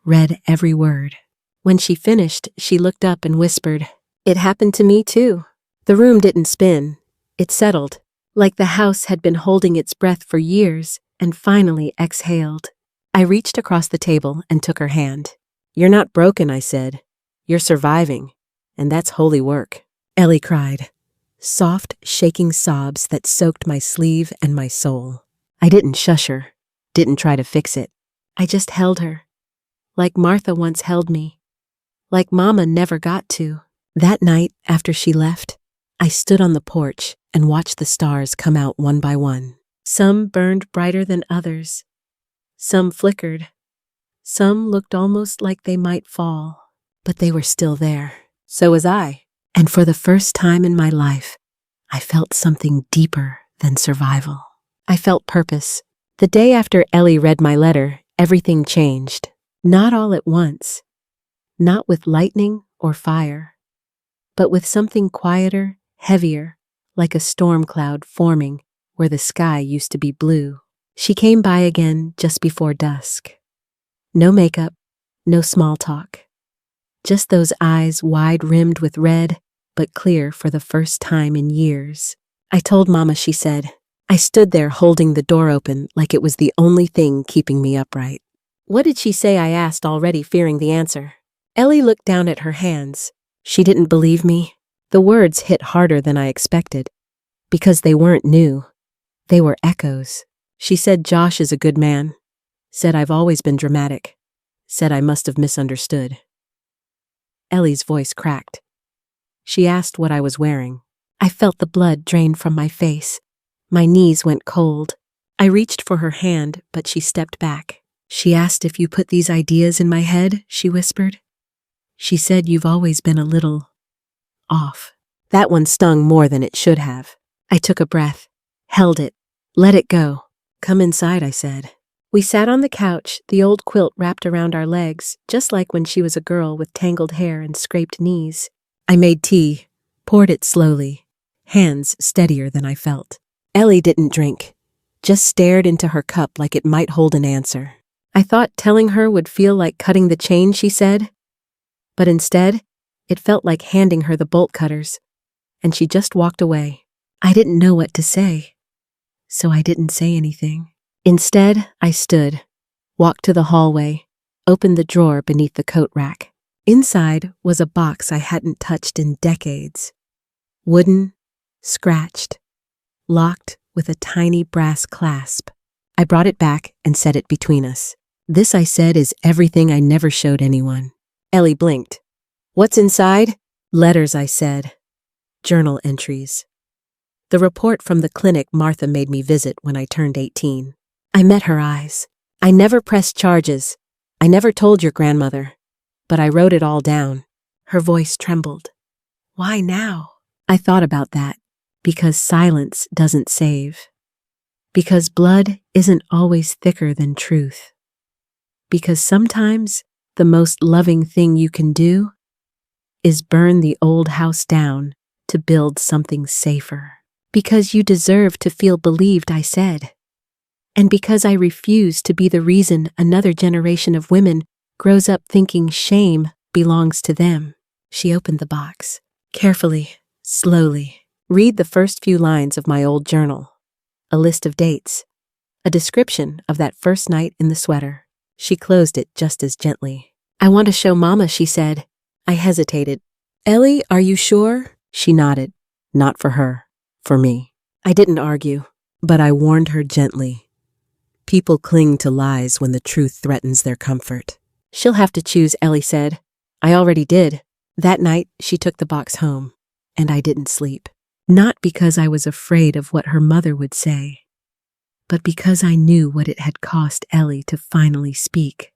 read every word. When she finished, she looked up and whispered, "It happened to me too." The room didn't spin. It settled, like the house had been holding its breath for years and finally exhaled. I reached across the table and took her hand. "You're not broken," I said. "You're surviving, and that's holy work." Ellie cried, soft, shaking sobs that soaked my sleeve and my soul. I didn't shush her, didn't try to fix it. I just held her, like Martha once held me, like Mama never got to. That night, after she left, I stood on the porch and watched the stars come out one by one. Some burned brighter than others. Some flickered. Some looked almost like they might fall, but they were still there. So was I. And for the first time in my life, I felt something deeper than survival. I felt purpose. The day after Ellie read my letter, everything changed. Not all at once. Not with lightning or fire, but with something quieter, heavier, like a storm cloud forming where the sky used to be blue. She came by again just before dusk. No makeup, no small talk. Just those eyes wide-rimmed with red, but clear for the first time in years. "I told Mama," she said. I stood there holding the door open like it was the only thing keeping me upright. "What did she say?" I asked, already fearing the answer. Ellie looked down at her hands. She didn't believe me. The words hit harder than I expected, because they weren't new. They were echoes. She said Josh is a good man. Said I've always been dramatic. Said I must have misunderstood. Ellie's voice cracked. She asked what I was wearing. I felt the blood drain from my face. My knees went cold. I reached for her hand, but she stepped back. "She asked if you put these ideas in my head," she whispered. "She said you've always been a little off." That one stung more than it should have. I took a breath, held it, let it go. "Come inside," I said. We sat on the couch, the old quilt wrapped around our legs, just like when she was a girl with tangled hair and scraped knees. I made tea, poured it slowly, hands steadier than I felt. Ellie didn't drink, just stared into her cup like it might hold an answer. I thought telling her would feel like cutting the chain, she said. But instead, it felt like handing her the bolt cutters, and she just walked away. I didn't know what to say, so I didn't say anything. Instead, I stood, walked to the hallway, opened the drawer beneath the coat rack. Inside was a box I hadn't touched in decades. Wooden, scratched, locked with a tiny brass clasp. I brought it back and set it between us. "This," I said, "is everything I never showed anyone." Ellie blinked. What's inside? Letters, I said. Journal entries. The report from the clinic Martha made me visit when I turned 18. I met her eyes. I never pressed charges. I never told your grandmother. But I wrote it all down. Her voice trembled. Why now? I thought about that. Because silence doesn't save. Because blood isn't always thicker than truth. Because sometimes the most loving thing you can do is burn the old house down to build something safer. Because you deserve to feel believed, I said. And because I refuse to be the reason another generation of women grows up thinking shame belongs to them. She opened the box. Carefully, slowly. Read the first few lines of my old journal. A list of dates. A description of that first night in the sweater. She closed it just as gently. I want to show Mama, she said. I hesitated. Ellie, are you sure? She nodded. Not for her. For me. I didn't argue, but I warned her gently. People cling to lies when the truth threatens their comfort. She'll have to choose, Ellie said. I already did. That night, she took the box home, and I didn't sleep. Not because I was afraid of what her mother would say, but because I knew what it had cost Ellie to finally speak,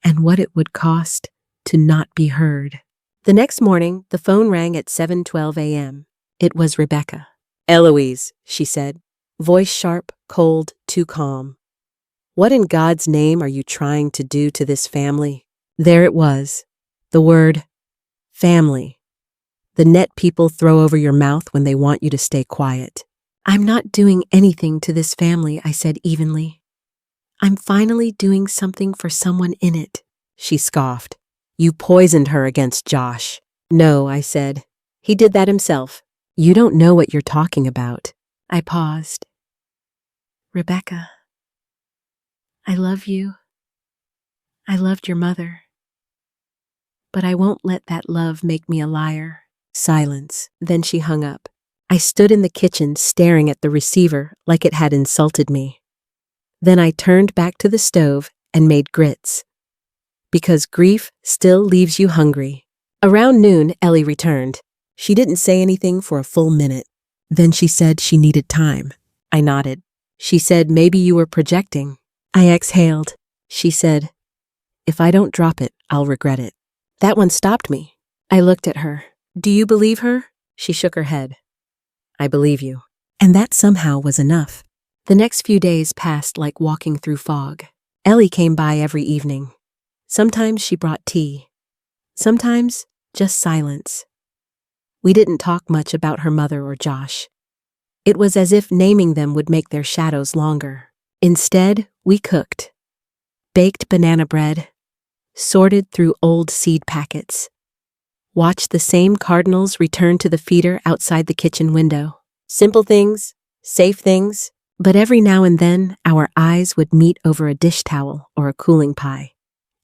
and what it would cost to not be heard. The next morning, the phone rang at 7:12 a.m. It was Rebecca. Eloise, she said, voice sharp, cold, too calm. What in God's name are you trying to do to this family? There it was, the word family. The net people throw over your mouth when they want you to stay quiet. I'm not doing anything to this family, I said evenly. I'm finally doing something for someone in it. She scoffed. You poisoned her against Josh. No, I said. He did that himself. You don't know what you're talking about. I paused. Rebecca, I love you. I loved your mother. But I won't let that love make me a liar. Silence. Then she hung up. I stood in the kitchen staring at the receiver like it had insulted me. Then I turned back to the stove and made grits. Because grief still leaves you hungry. Around noon, Ellie returned. She didn't say anything for a full minute. Then she said she needed time. I nodded. She said maybe you were projecting. I exhaled. She said, if I don't drop it, I'll regret it. That one stopped me. I looked at her. Do you believe her? She shook her head. I believe you. And that somehow was enough. The next few days passed like walking through fog. Ellie came by every evening. Sometimes she brought tea. Sometimes just silence. We didn't talk much about her mother or Josh. It was as if naming them would make their shadows longer. Instead, we cooked. Baked banana bread. Sorted through old seed packets. Watched the same cardinals return to the feeder outside the kitchen window. Simple things, safe things, but every now and then our eyes would meet over a dish towel or a cooling pie.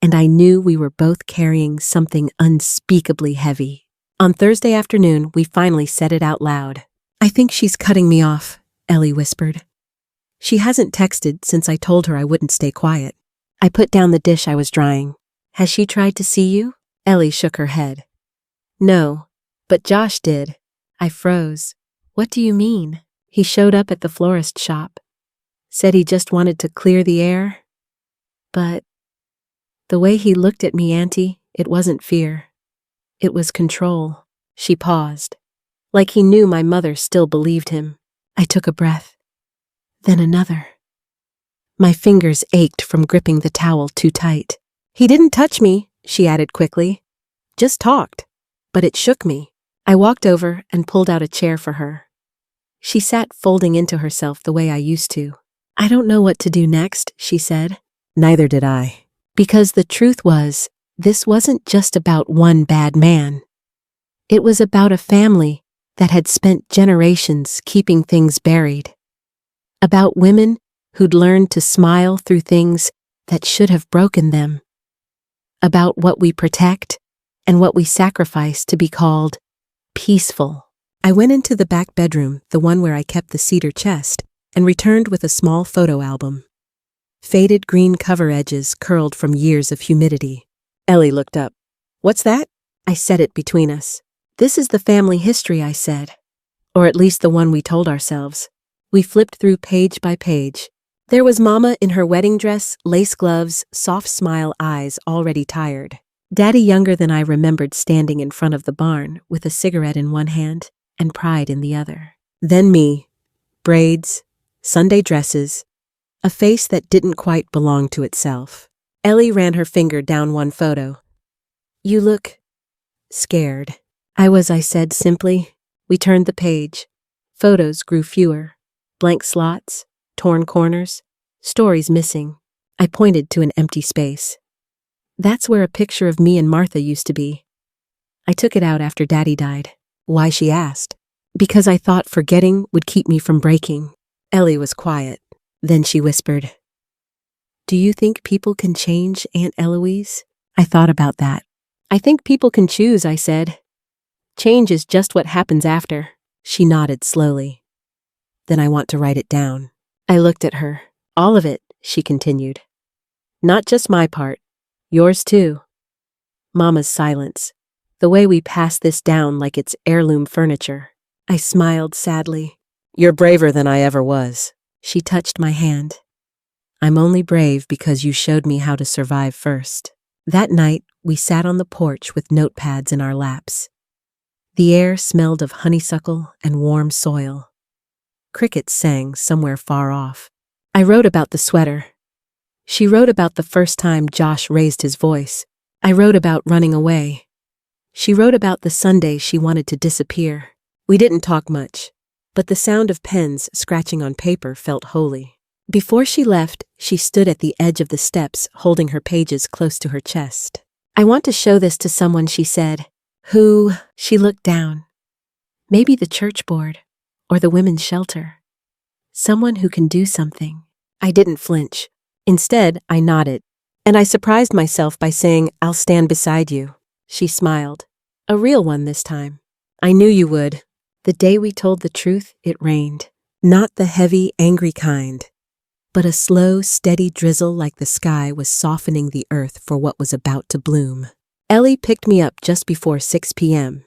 And I knew we were both carrying something unspeakably heavy. On Thursday afternoon, we finally said it out loud. I think she's cutting me off, Ellie whispered. She hasn't texted since I told her I wouldn't stay quiet. I put down the dish I was drying. Has she tried to see you? Ellie shook her head. No, but Josh did. I froze. What do you mean? He showed up at the florist shop. Said he just wanted to clear the air. But the way he looked at me, Auntie, it wasn't fear. It was control. She paused. Like he knew my mother still believed him. I took a breath. Then another. My fingers ached from gripping the towel too tight. He didn't touch me, she added quickly. Just talked. But it shook me. I walked over and pulled out a chair for her. She sat folding into herself the way I used to. I don't know what to do next, she said. Neither did I. Because the truth was, this wasn't just about one bad man. It was about a family that had spent generations keeping things buried. About women who'd learned to smile through things that should have broken them. About what we protect and what we sacrifice to be called peaceful. I went into the back bedroom, the one where I kept the cedar chest, and returned with a small photo album. Faded green cover edges curled from years of humidity. Ellie looked up. What's that? I said it between us. This is the family history, I said. Or at least the one we told ourselves. We flipped through page by page. There was Mama in her wedding dress, lace gloves, soft smile eyes, already tired. Daddy, younger than I remembered, standing in front of the barn with a cigarette in one hand and pride in the other. Then me. Braids, Sunday dresses, a face that didn't quite belong to itself. Ellie ran her finger down one photo. You look scared. I said simply. We turned the page. Photos grew fewer. Blank slots, torn corners, stories missing. I pointed to an empty space. That's where a picture of me and Martha used to be. I took it out after Daddy died. Why, she asked. Because I thought forgetting would keep me from breaking. Ellie was quiet. Then she whispered, Do you think people can change, Aunt Eloise? I thought about that. I think people can choose, I said. Change is just what happens after. She nodded slowly. Then I want to write it down. I looked at her. All of it, she continued. Not just my part. Yours too. Mama's silence. The way we pass this down like it's heirloom furniture. I smiled sadly. You're braver than I ever was. She touched my hand. I'm only brave because you showed me how to survive first. That night, we sat on the porch with notepads in our laps. The air smelled of honeysuckle and warm soil. Crickets sang somewhere far off. I wrote about the sweater. She wrote about the first time Josh raised his voice. I wrote about running away. She wrote about the Sunday she wanted to disappear. We didn't talk much, but the sound of pens scratching on paper felt holy. Before she left, she stood at the edge of the steps, holding her pages close to her chest. I want to show this to someone, she said. Who? She looked down. Maybe the church board, or the women's shelter. Someone who can do something. I didn't flinch. Instead, I nodded, and I surprised myself by saying, I'll stand beside you. She smiled. A real one this time. I knew you would. The day we told the truth, it rained. Not the heavy, angry kind, but a slow, steady drizzle like the sky was softening the earth for what was about to bloom. Ellie picked me up just before 6 p.m.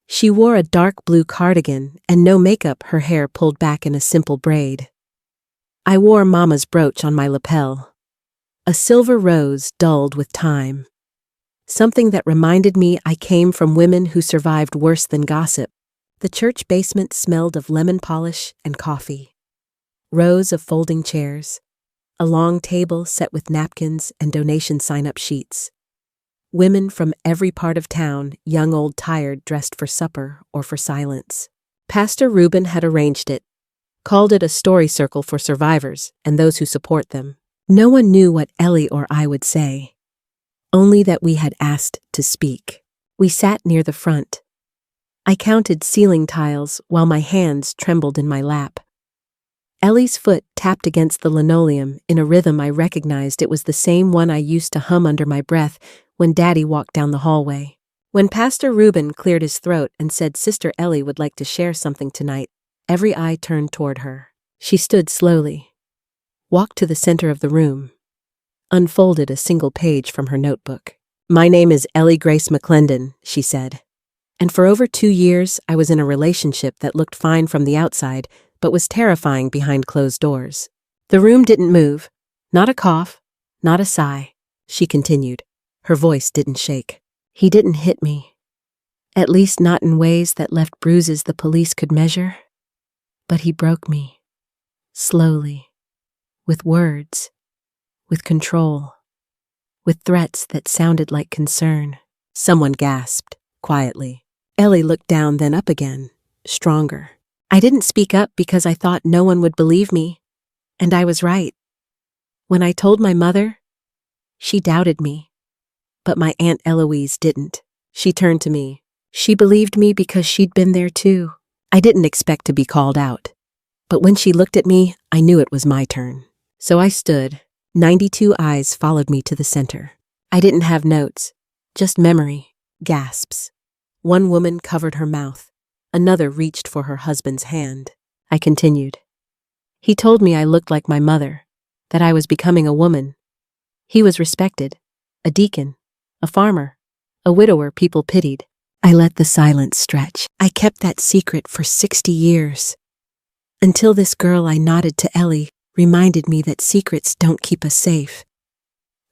She wore a dark blue cardigan and no makeup, her hair pulled back in a simple braid. I wore Mama's brooch on my lapel, a silver rose dulled with time. Something that reminded me I came from women who survived worse than gossip. The church basement smelled of lemon polish and coffee. Rows of folding chairs. A long table set with napkins and donation sign-up sheets. Women from every part of town, young, old, tired, dressed for supper or for silence. Pastor Reuben had arranged it, called it a story circle for survivors and those who support them. No one knew what Ellie or I would say, only that we had asked to speak. We sat near the front. I counted ceiling tiles while my hands trembled in my lap. Ellie's foot tapped against the linoleum in a rhythm I recognized. It was the same one I used to hum under my breath when Daddy walked down the hallway. When Pastor Reuben cleared his throat and said Sister Ellie would like to share something tonight, every eye turned toward her. She stood slowly, walked to the center of the room, unfolded a single page from her notebook. My name is Ellie Grace McClendon, she said. And for over 2 years, I was in a relationship that looked fine from the outside, but was terrifying behind closed doors. The room didn't move. Not a cough, not a sigh. She continued. Her voice didn't shake. He didn't hit me. At least not in ways that left bruises the police could measure. But he broke me. Slowly. With words. With control. With threats that sounded like concern. Someone gasped, quietly. Ellie looked down, then up again, stronger. I didn't speak up because I thought no one would believe me. And I was right. When I told my mother, she doubted me. But my Aunt Eloise didn't. She turned to me. She believed me because she'd been there too. I didn't expect to be called out. But when she looked at me, I knew it was my turn. So I stood. 92 eyes followed me to the center. I didn't have notes, just memory, gasps. One woman covered her mouth. Another reached for her husband's hand. I continued. He told me I looked like my mother, that I was becoming a woman. He was respected, a deacon, a farmer, a widower people pitied. I let the silence stretch. I kept that secret for 60 years. Until this girl I nodded to Ellie reminded me that secrets don't keep us safe.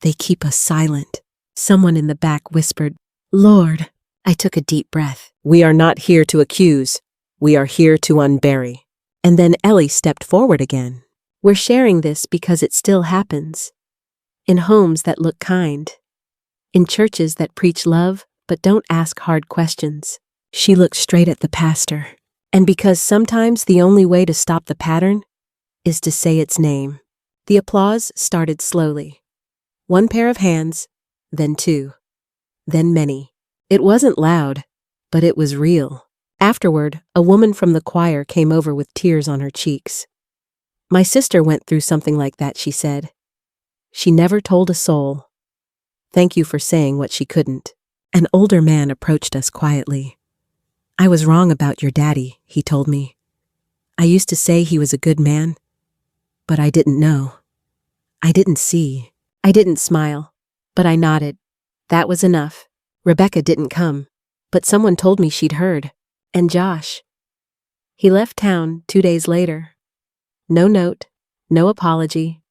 They keep us silent. Someone in the back whispered, "Lord." I took a deep breath. "We are not here to accuse. We are here to unbury." And then Ellie stepped forward again. "We're sharing this because it still happens. In homes that look kind. In churches that preach love but don't ask hard questions." She looked straight at the pastor. "And because sometimes the only way to stop the pattern is to say its name." The applause started slowly. One pair of hands, then two, then many. It wasn't loud, but it was real. Afterward, a woman from the choir came over with tears on her cheeks. "My sister went through something like that," she said. "She never told a soul. Thank you for saying what she couldn't." An older man approached us quietly. "I was wrong about your daddy," he told me. "I used to say he was a good man, but I didn't know. I didn't see." I didn't smile, but I nodded. That was enough. Rebecca didn't come, but someone told me she'd heard. And Josh. He left town 2 days later. No note, no apology.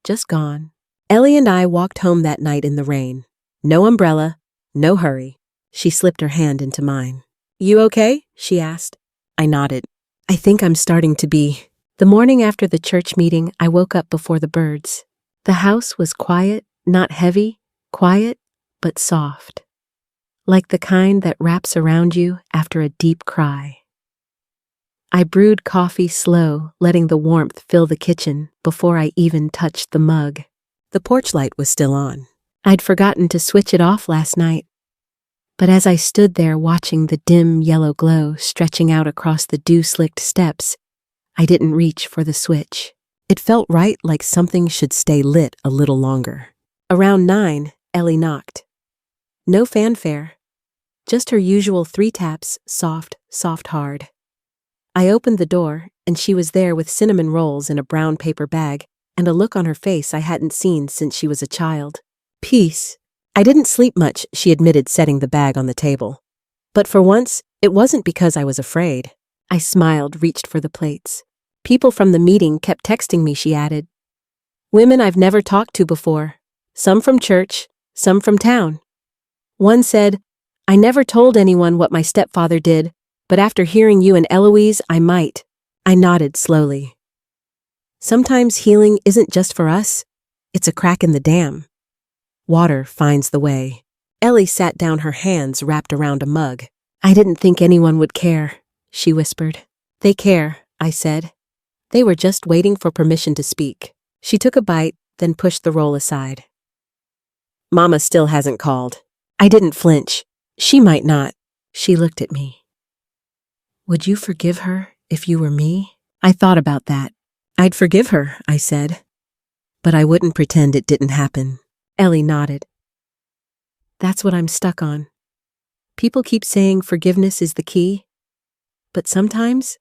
Just gone. Ellie and I walked home that night in the rain. No umbrella, no hurry. She slipped her hand into mine. "You okay?" she asked. I nodded. "I think I'm starting to be." The morning after the church meeting, I woke up before the birds. The house was quiet, not heavy, quiet, but soft. Like the kind that wraps around you after a deep cry. I brewed coffee slow, letting the warmth fill the kitchen before I even touched the mug. The porch light was still on. I'd forgotten to switch it off last night. But as I stood there watching the dim yellow glow stretching out across the dew-slicked steps, I didn't reach for the switch. It felt right, like something should stay lit a little longer. Around 9, Ellie knocked. No fanfare. Just her usual 3 taps, soft, hard. I opened the door, and she was there with cinnamon rolls in a brown paper bag and a look on her face I hadn't seen since she was a child. "Peace." "I didn't sleep much," she admitted, setting the bag on the table. But for once, it wasn't because I was afraid. I smiled, reached for the plates. "People from the meeting kept texting me," she added. "Women I've never talked to before. Some from church, some from town. One said, 'I never told anyone what my stepfather did, but after hearing you and Eloise, I might.'" I nodded slowly. Sometimes healing isn't just for us, it's a crack in the dam. Water finds the way. Ellie sat down, her hands wrapped around a mug. "I didn't think anyone would care," she whispered. "They care," I said. "They were just waiting for permission to speak." She took a bite, then pushed the roll aside. "Mama still hasn't called." I didn't flinch. She might not. She looked at me. "Would you forgive her if you were me?" I thought about that. "I'd forgive her," I said. "But I wouldn't pretend it didn't happen." Ellie nodded. "That's what I'm stuck on. People keep saying forgiveness is the key, but sometimes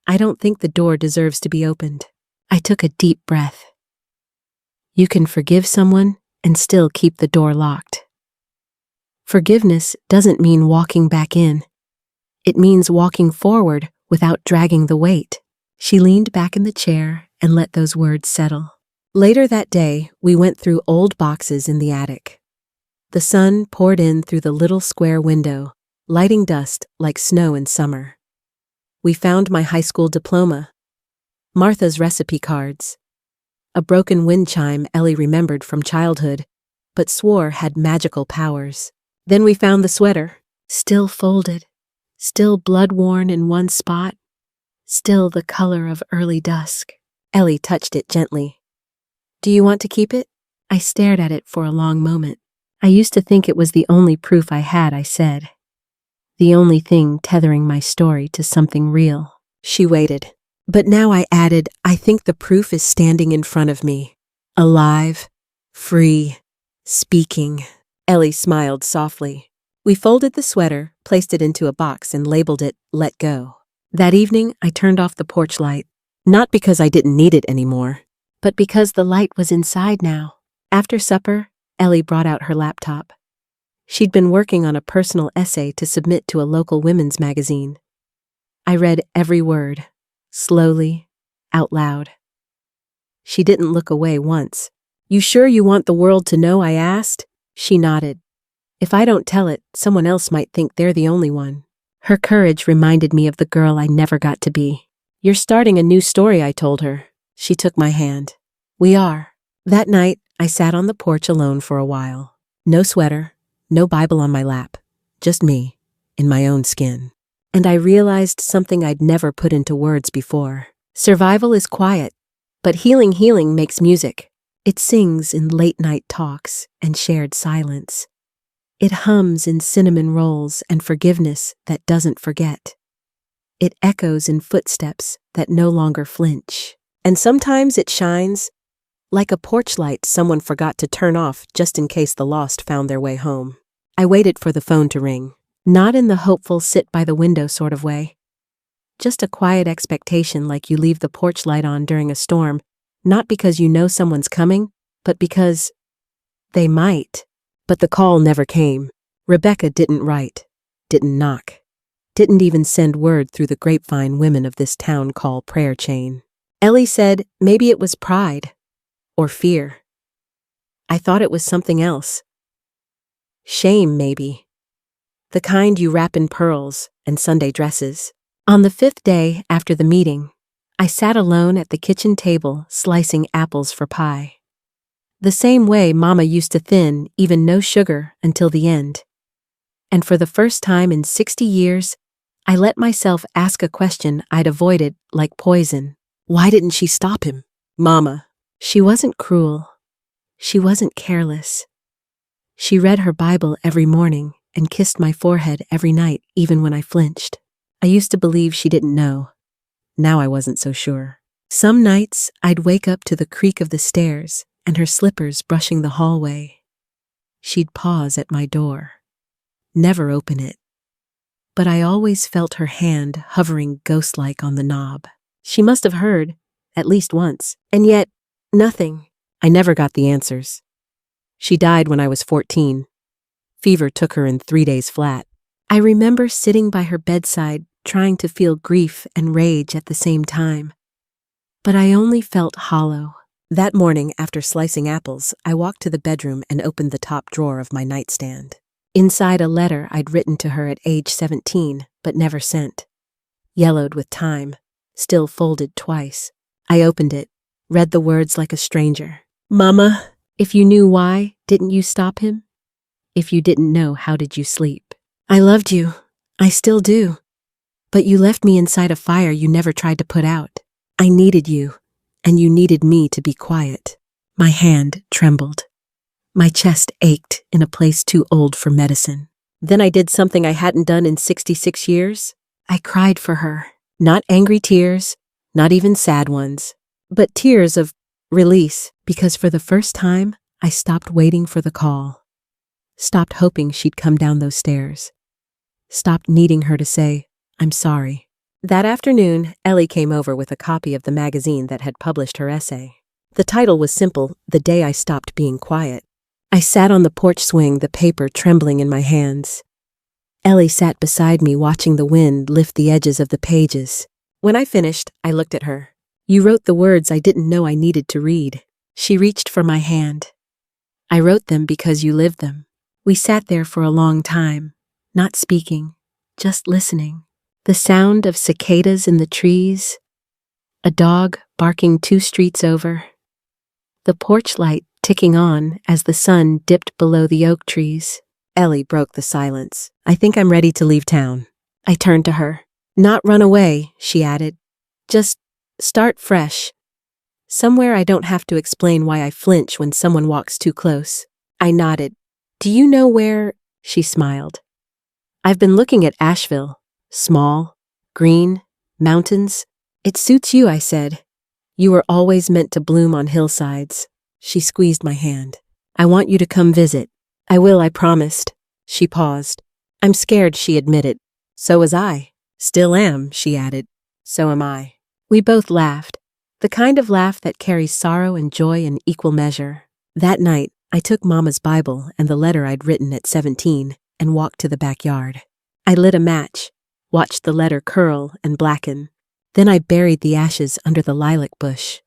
I don't think the door deserves to be opened." I took a deep breath. You can forgive someone and still keep the door locked. Forgiveness doesn't mean walking back in. It means walking forward without dragging the weight. She leaned back in the chair and let those words settle. Later that day, we went through old boxes in the attic. The sun poured in through the little square window, lighting dust like snow in summer. We found my high school diploma, Martha's recipe cards, a broken wind chime Ellie remembered from childhood, but swore had magical powers. Then we found the sweater, still folded, still blood-worn in one spot, still the color of early dusk. Ellie touched it gently. "Do you want to keep it?" I stared at it for a long moment. I used to think it was the only proof I had, I said. The only thing tethering my story to something real. She waited. But now I added, I think the proof is standing in front of me. Alive, free, speaking. Ellie smiled softly. We folded the sweater, placed it into a box, and labeled it, "Let Go." That evening, I turned off the porch light. Not because I didn't need it anymore, but because the light was inside now. After supper, Ellie brought out her laptop. She'd been working on a personal essay to submit to a local women's magazine. I read every word, slowly, out loud. She didn't look away once. "You sure you want the world to know?" I asked. She nodded. "If I don't tell it, someone else might think they're the only one." Her courage reminded me of the girl I never got to be. "You're starting a new story," I told her. She took my hand. "We are." That night, I sat on the porch alone for a while. No sweater, no Bible on my lap, just me, in my own skin. And I realized something I'd never put into words before. Survival is quiet, but healing makes music. It sings in late-night talks and shared silence. It hums in cinnamon rolls and forgiveness that doesn't forget. It echoes in footsteps that no longer flinch. And sometimes it shines like a porch light someone forgot to turn off just in case the lost found their way home. I waited for the phone to ring, not in the hopeful sit-by-the-window sort of way. Just a quiet expectation like you leave the porch light on during a storm, not because you know someone's coming, but because they might. But the call never came. Rebecca didn't write, didn't knock, didn't even send word through the grapevine women of this town call prayer chain. Ellie said maybe it was pride or fear. I thought it was something else. Shame, maybe. The kind you wrap in pearls and Sunday dresses. On the 5th day after the meeting, I sat alone at the kitchen table slicing apples for pie. The same way Mama used to thin even no sugar until the end. And for the first time in 60 years, I let myself ask a question I'd avoided like poison. Why didn't she stop him? Mama. She wasn't cruel. She wasn't careless. She read her Bible every morning and kissed my forehead every night, even when I flinched. I used to believe she didn't know. Now I wasn't so sure. Some nights, I'd wake up to the creak of the stairs and her slippers brushing the hallway. She'd pause at my door, never open it. But I always felt her hand hovering ghost-like on the knob. She must have heard, at least once, and yet, nothing. I never got the answers. She died when I was 14. Fever took her in 3 days flat. I remember sitting by her bedside, trying to feel grief and rage at the same time. But I only felt hollow. That morning, after slicing apples, I walked to the bedroom and opened the top drawer of my nightstand. Inside a letter I'd written to her at age 17, but never sent. Yellowed with time, still folded twice. I opened it, read the words like a stranger. Mama, if you knew why, didn't you stop him? If you didn't know, how did you sleep? I loved you. I still do. But you left me inside a fire you never tried to put out. I needed you, and you needed me to be quiet. My hand trembled. My chest ached in a place too old for medicine. Then I did something I hadn't done in 66 years. I cried for her. Not angry tears, not even sad ones, but tears of release, because for the first time, I stopped waiting for the call. Stopped hoping she'd come down those stairs. Stopped needing her to say, "I'm sorry." That afternoon, Ellie came over with a copy of the magazine that had published her essay. The title was simple, "The Day I Stopped Being Quiet." I sat on the porch swing, the paper trembling in my hands. Ellie sat beside me, watching the wind lift the edges of the pages. When I finished, I looked at her. "You wrote the words I didn't know I needed to read." She reached for my hand. "I wrote them because you lived them." We sat there for a long time, not speaking, just listening. The sound of cicadas in the trees, a dog barking 2 streets over, the porch light ticking on as the sun dipped below the oak trees. Ellie broke the silence. "I think I'm ready to leave town." I turned to her. "Not run away," she added. "Just start fresh. Somewhere I don't have to explain why I flinch when someone walks too close." I nodded. "Do you know where?" She smiled. "I've been looking at Asheville. Small, green, mountains. It suits you," I said. "You were always meant to bloom on hillsides." She squeezed my hand. "I want you to come visit." "I will," I promised. She paused. "I'm scared," she admitted. "So was I." "Still am," she added. "So am I." We both laughed, the kind of laugh that carries sorrow and joy in equal measure. That night, I took Mama's Bible and the letter I'd written at 17 and walked to the backyard. I lit a match, watched the letter curl and blacken. Then I buried the ashes under the lilac bush,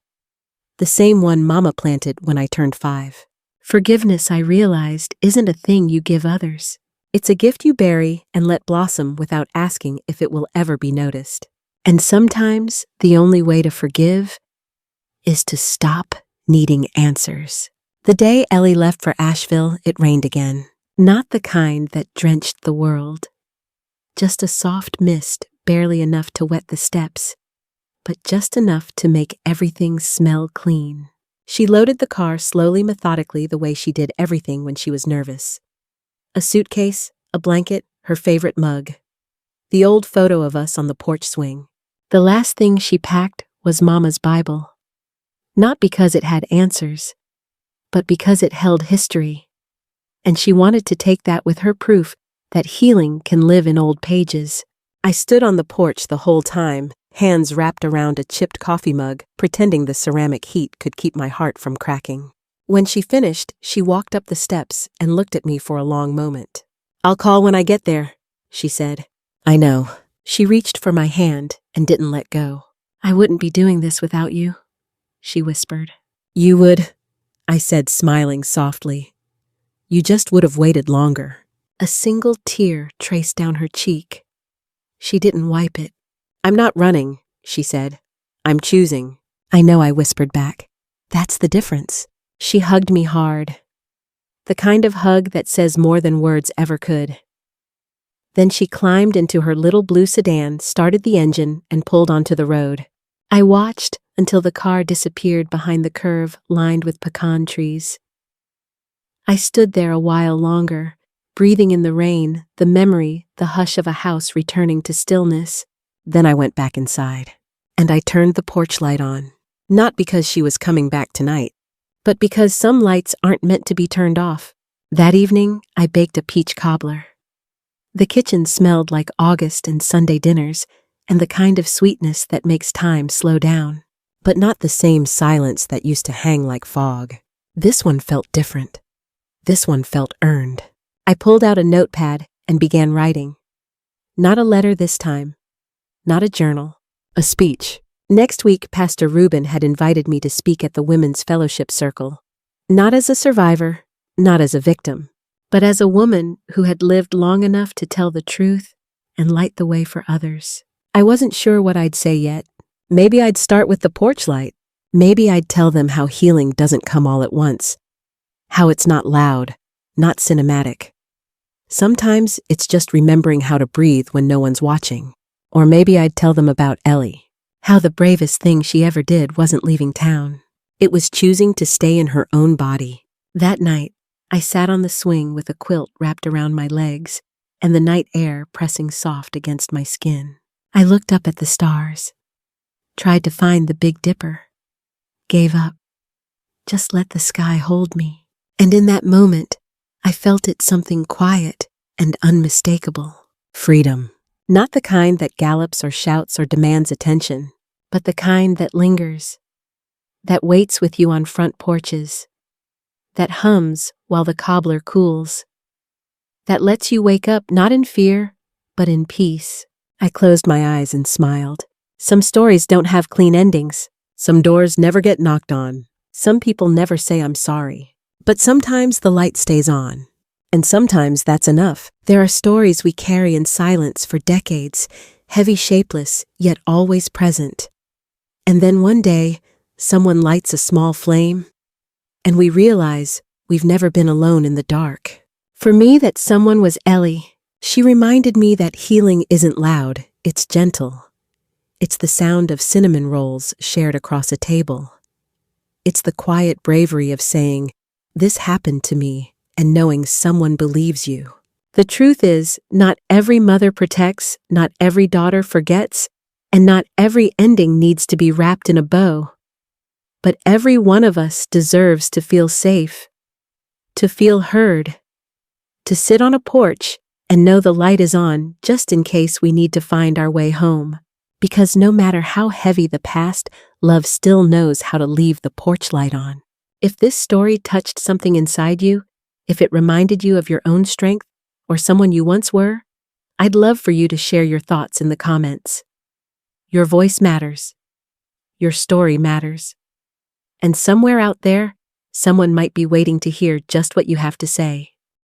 the same one Mama planted when I turned 5. Forgiveness, I realized, isn't a thing you give others. It's a gift you bury and let blossom without asking if it will ever be noticed. And sometimes the only way to forgive is to stop needing answers. The day Ellie left for Asheville, it rained again. Not the kind that drenched the world. Just a soft mist, barely enough to wet the steps, but just enough to make everything smell clean. She loaded the car slowly, methodically, the way she did everything when she was nervous. A suitcase, a blanket, her favorite mug. The old photo of us on the porch swing. The last thing she packed was Mama's Bible. Not because it had answers, but because it held history. And she wanted to take that with her, proof that healing can live in old pages. I stood on the porch the whole time, hands wrapped around a chipped coffee mug, pretending the ceramic heat could keep my heart from cracking. When she finished, she walked up the steps and looked at me for a long moment. "I'll call when I get there," she said. "I know." She reached for my hand and didn't let go. "I wouldn't be doing this without you," she whispered. "You would," I said, smiling softly. "You just would have waited longer." A single tear traced down her cheek. She didn't wipe it. "I'm not running," she said. "I'm choosing." "I know," I whispered back. "That's the difference." She hugged me hard. The kind of hug that says more than words ever could. Then she climbed into her little blue sedan, started the engine, and pulled onto the road. I watched until the car disappeared behind the curve lined with pecan trees. I stood there a while longer, breathing in the rain, the memory, the hush of a house returning to stillness. Then I went back inside. And I turned the porch light on. Not because she was coming back tonight, but because some lights aren't meant to be turned off. That evening, I baked a peach cobbler. The kitchen smelled like August and Sunday dinners, and the kind of sweetness that makes time slow down. But not the same silence that used to hang like fog. This one felt different. This one felt earned. I pulled out a notepad and began writing. Not a letter this time. Not a journal. A speech. Next week, Pastor Reuben had invited me to speak at the Women's Fellowship Circle. Not as a survivor, not as a victim, but as a woman who had lived long enough to tell the truth and light the way for others. I wasn't sure what I'd say yet. Maybe I'd start with the porch light. Maybe I'd tell them how healing doesn't come all at once. How it's not loud, not cinematic. Sometimes it's just remembering how to breathe when no one's watching. Or maybe I'd tell them about Ellie. How the bravest thing she ever did wasn't leaving town. It was choosing to stay in her own body. That night, I sat on the swing with a quilt wrapped around my legs and the night air pressing soft against my skin. I looked up at the stars, tried to find the Big Dipper, gave up. Just let the sky hold me. And in that moment, I felt it something quiet and unmistakable. Freedom. Not the kind that gallops or shouts or demands attention, but the kind that lingers, that waits with you on front porches, that hums while the cobbler cools, that lets you wake up not in fear, but in peace. I closed my eyes and smiled. Some stories don't have clean endings. Some doors never get knocked on. Some people never say I'm sorry. But sometimes the light stays on. And sometimes that's enough. There are stories we carry in silence for decades, heavy, shapeless, yet always present. And then one day, someone lights a small flame, and we realize we've never been alone in the dark. For me, that someone was Ellie. She reminded me that healing isn't loud, it's gentle. It's the sound of cinnamon rolls shared across a table. It's the quiet bravery of saying, "This happened to me," and knowing someone believes you. The truth is, not every mother protects, not every daughter forgets, and not every ending needs to be wrapped in a bow. But every one of us deserves to feel safe, to feel heard, to sit on a porch and know the light is on just in case we need to find our way home. Because no matter how heavy the past, love still knows how to leave the porch light on. If this story touched something inside you, if it reminded you of your own strength or someone you once were, I'd love for you to share your thoughts in the comments. Your voice matters. Your story matters. And somewhere out there, someone might be waiting to hear just what you have to say.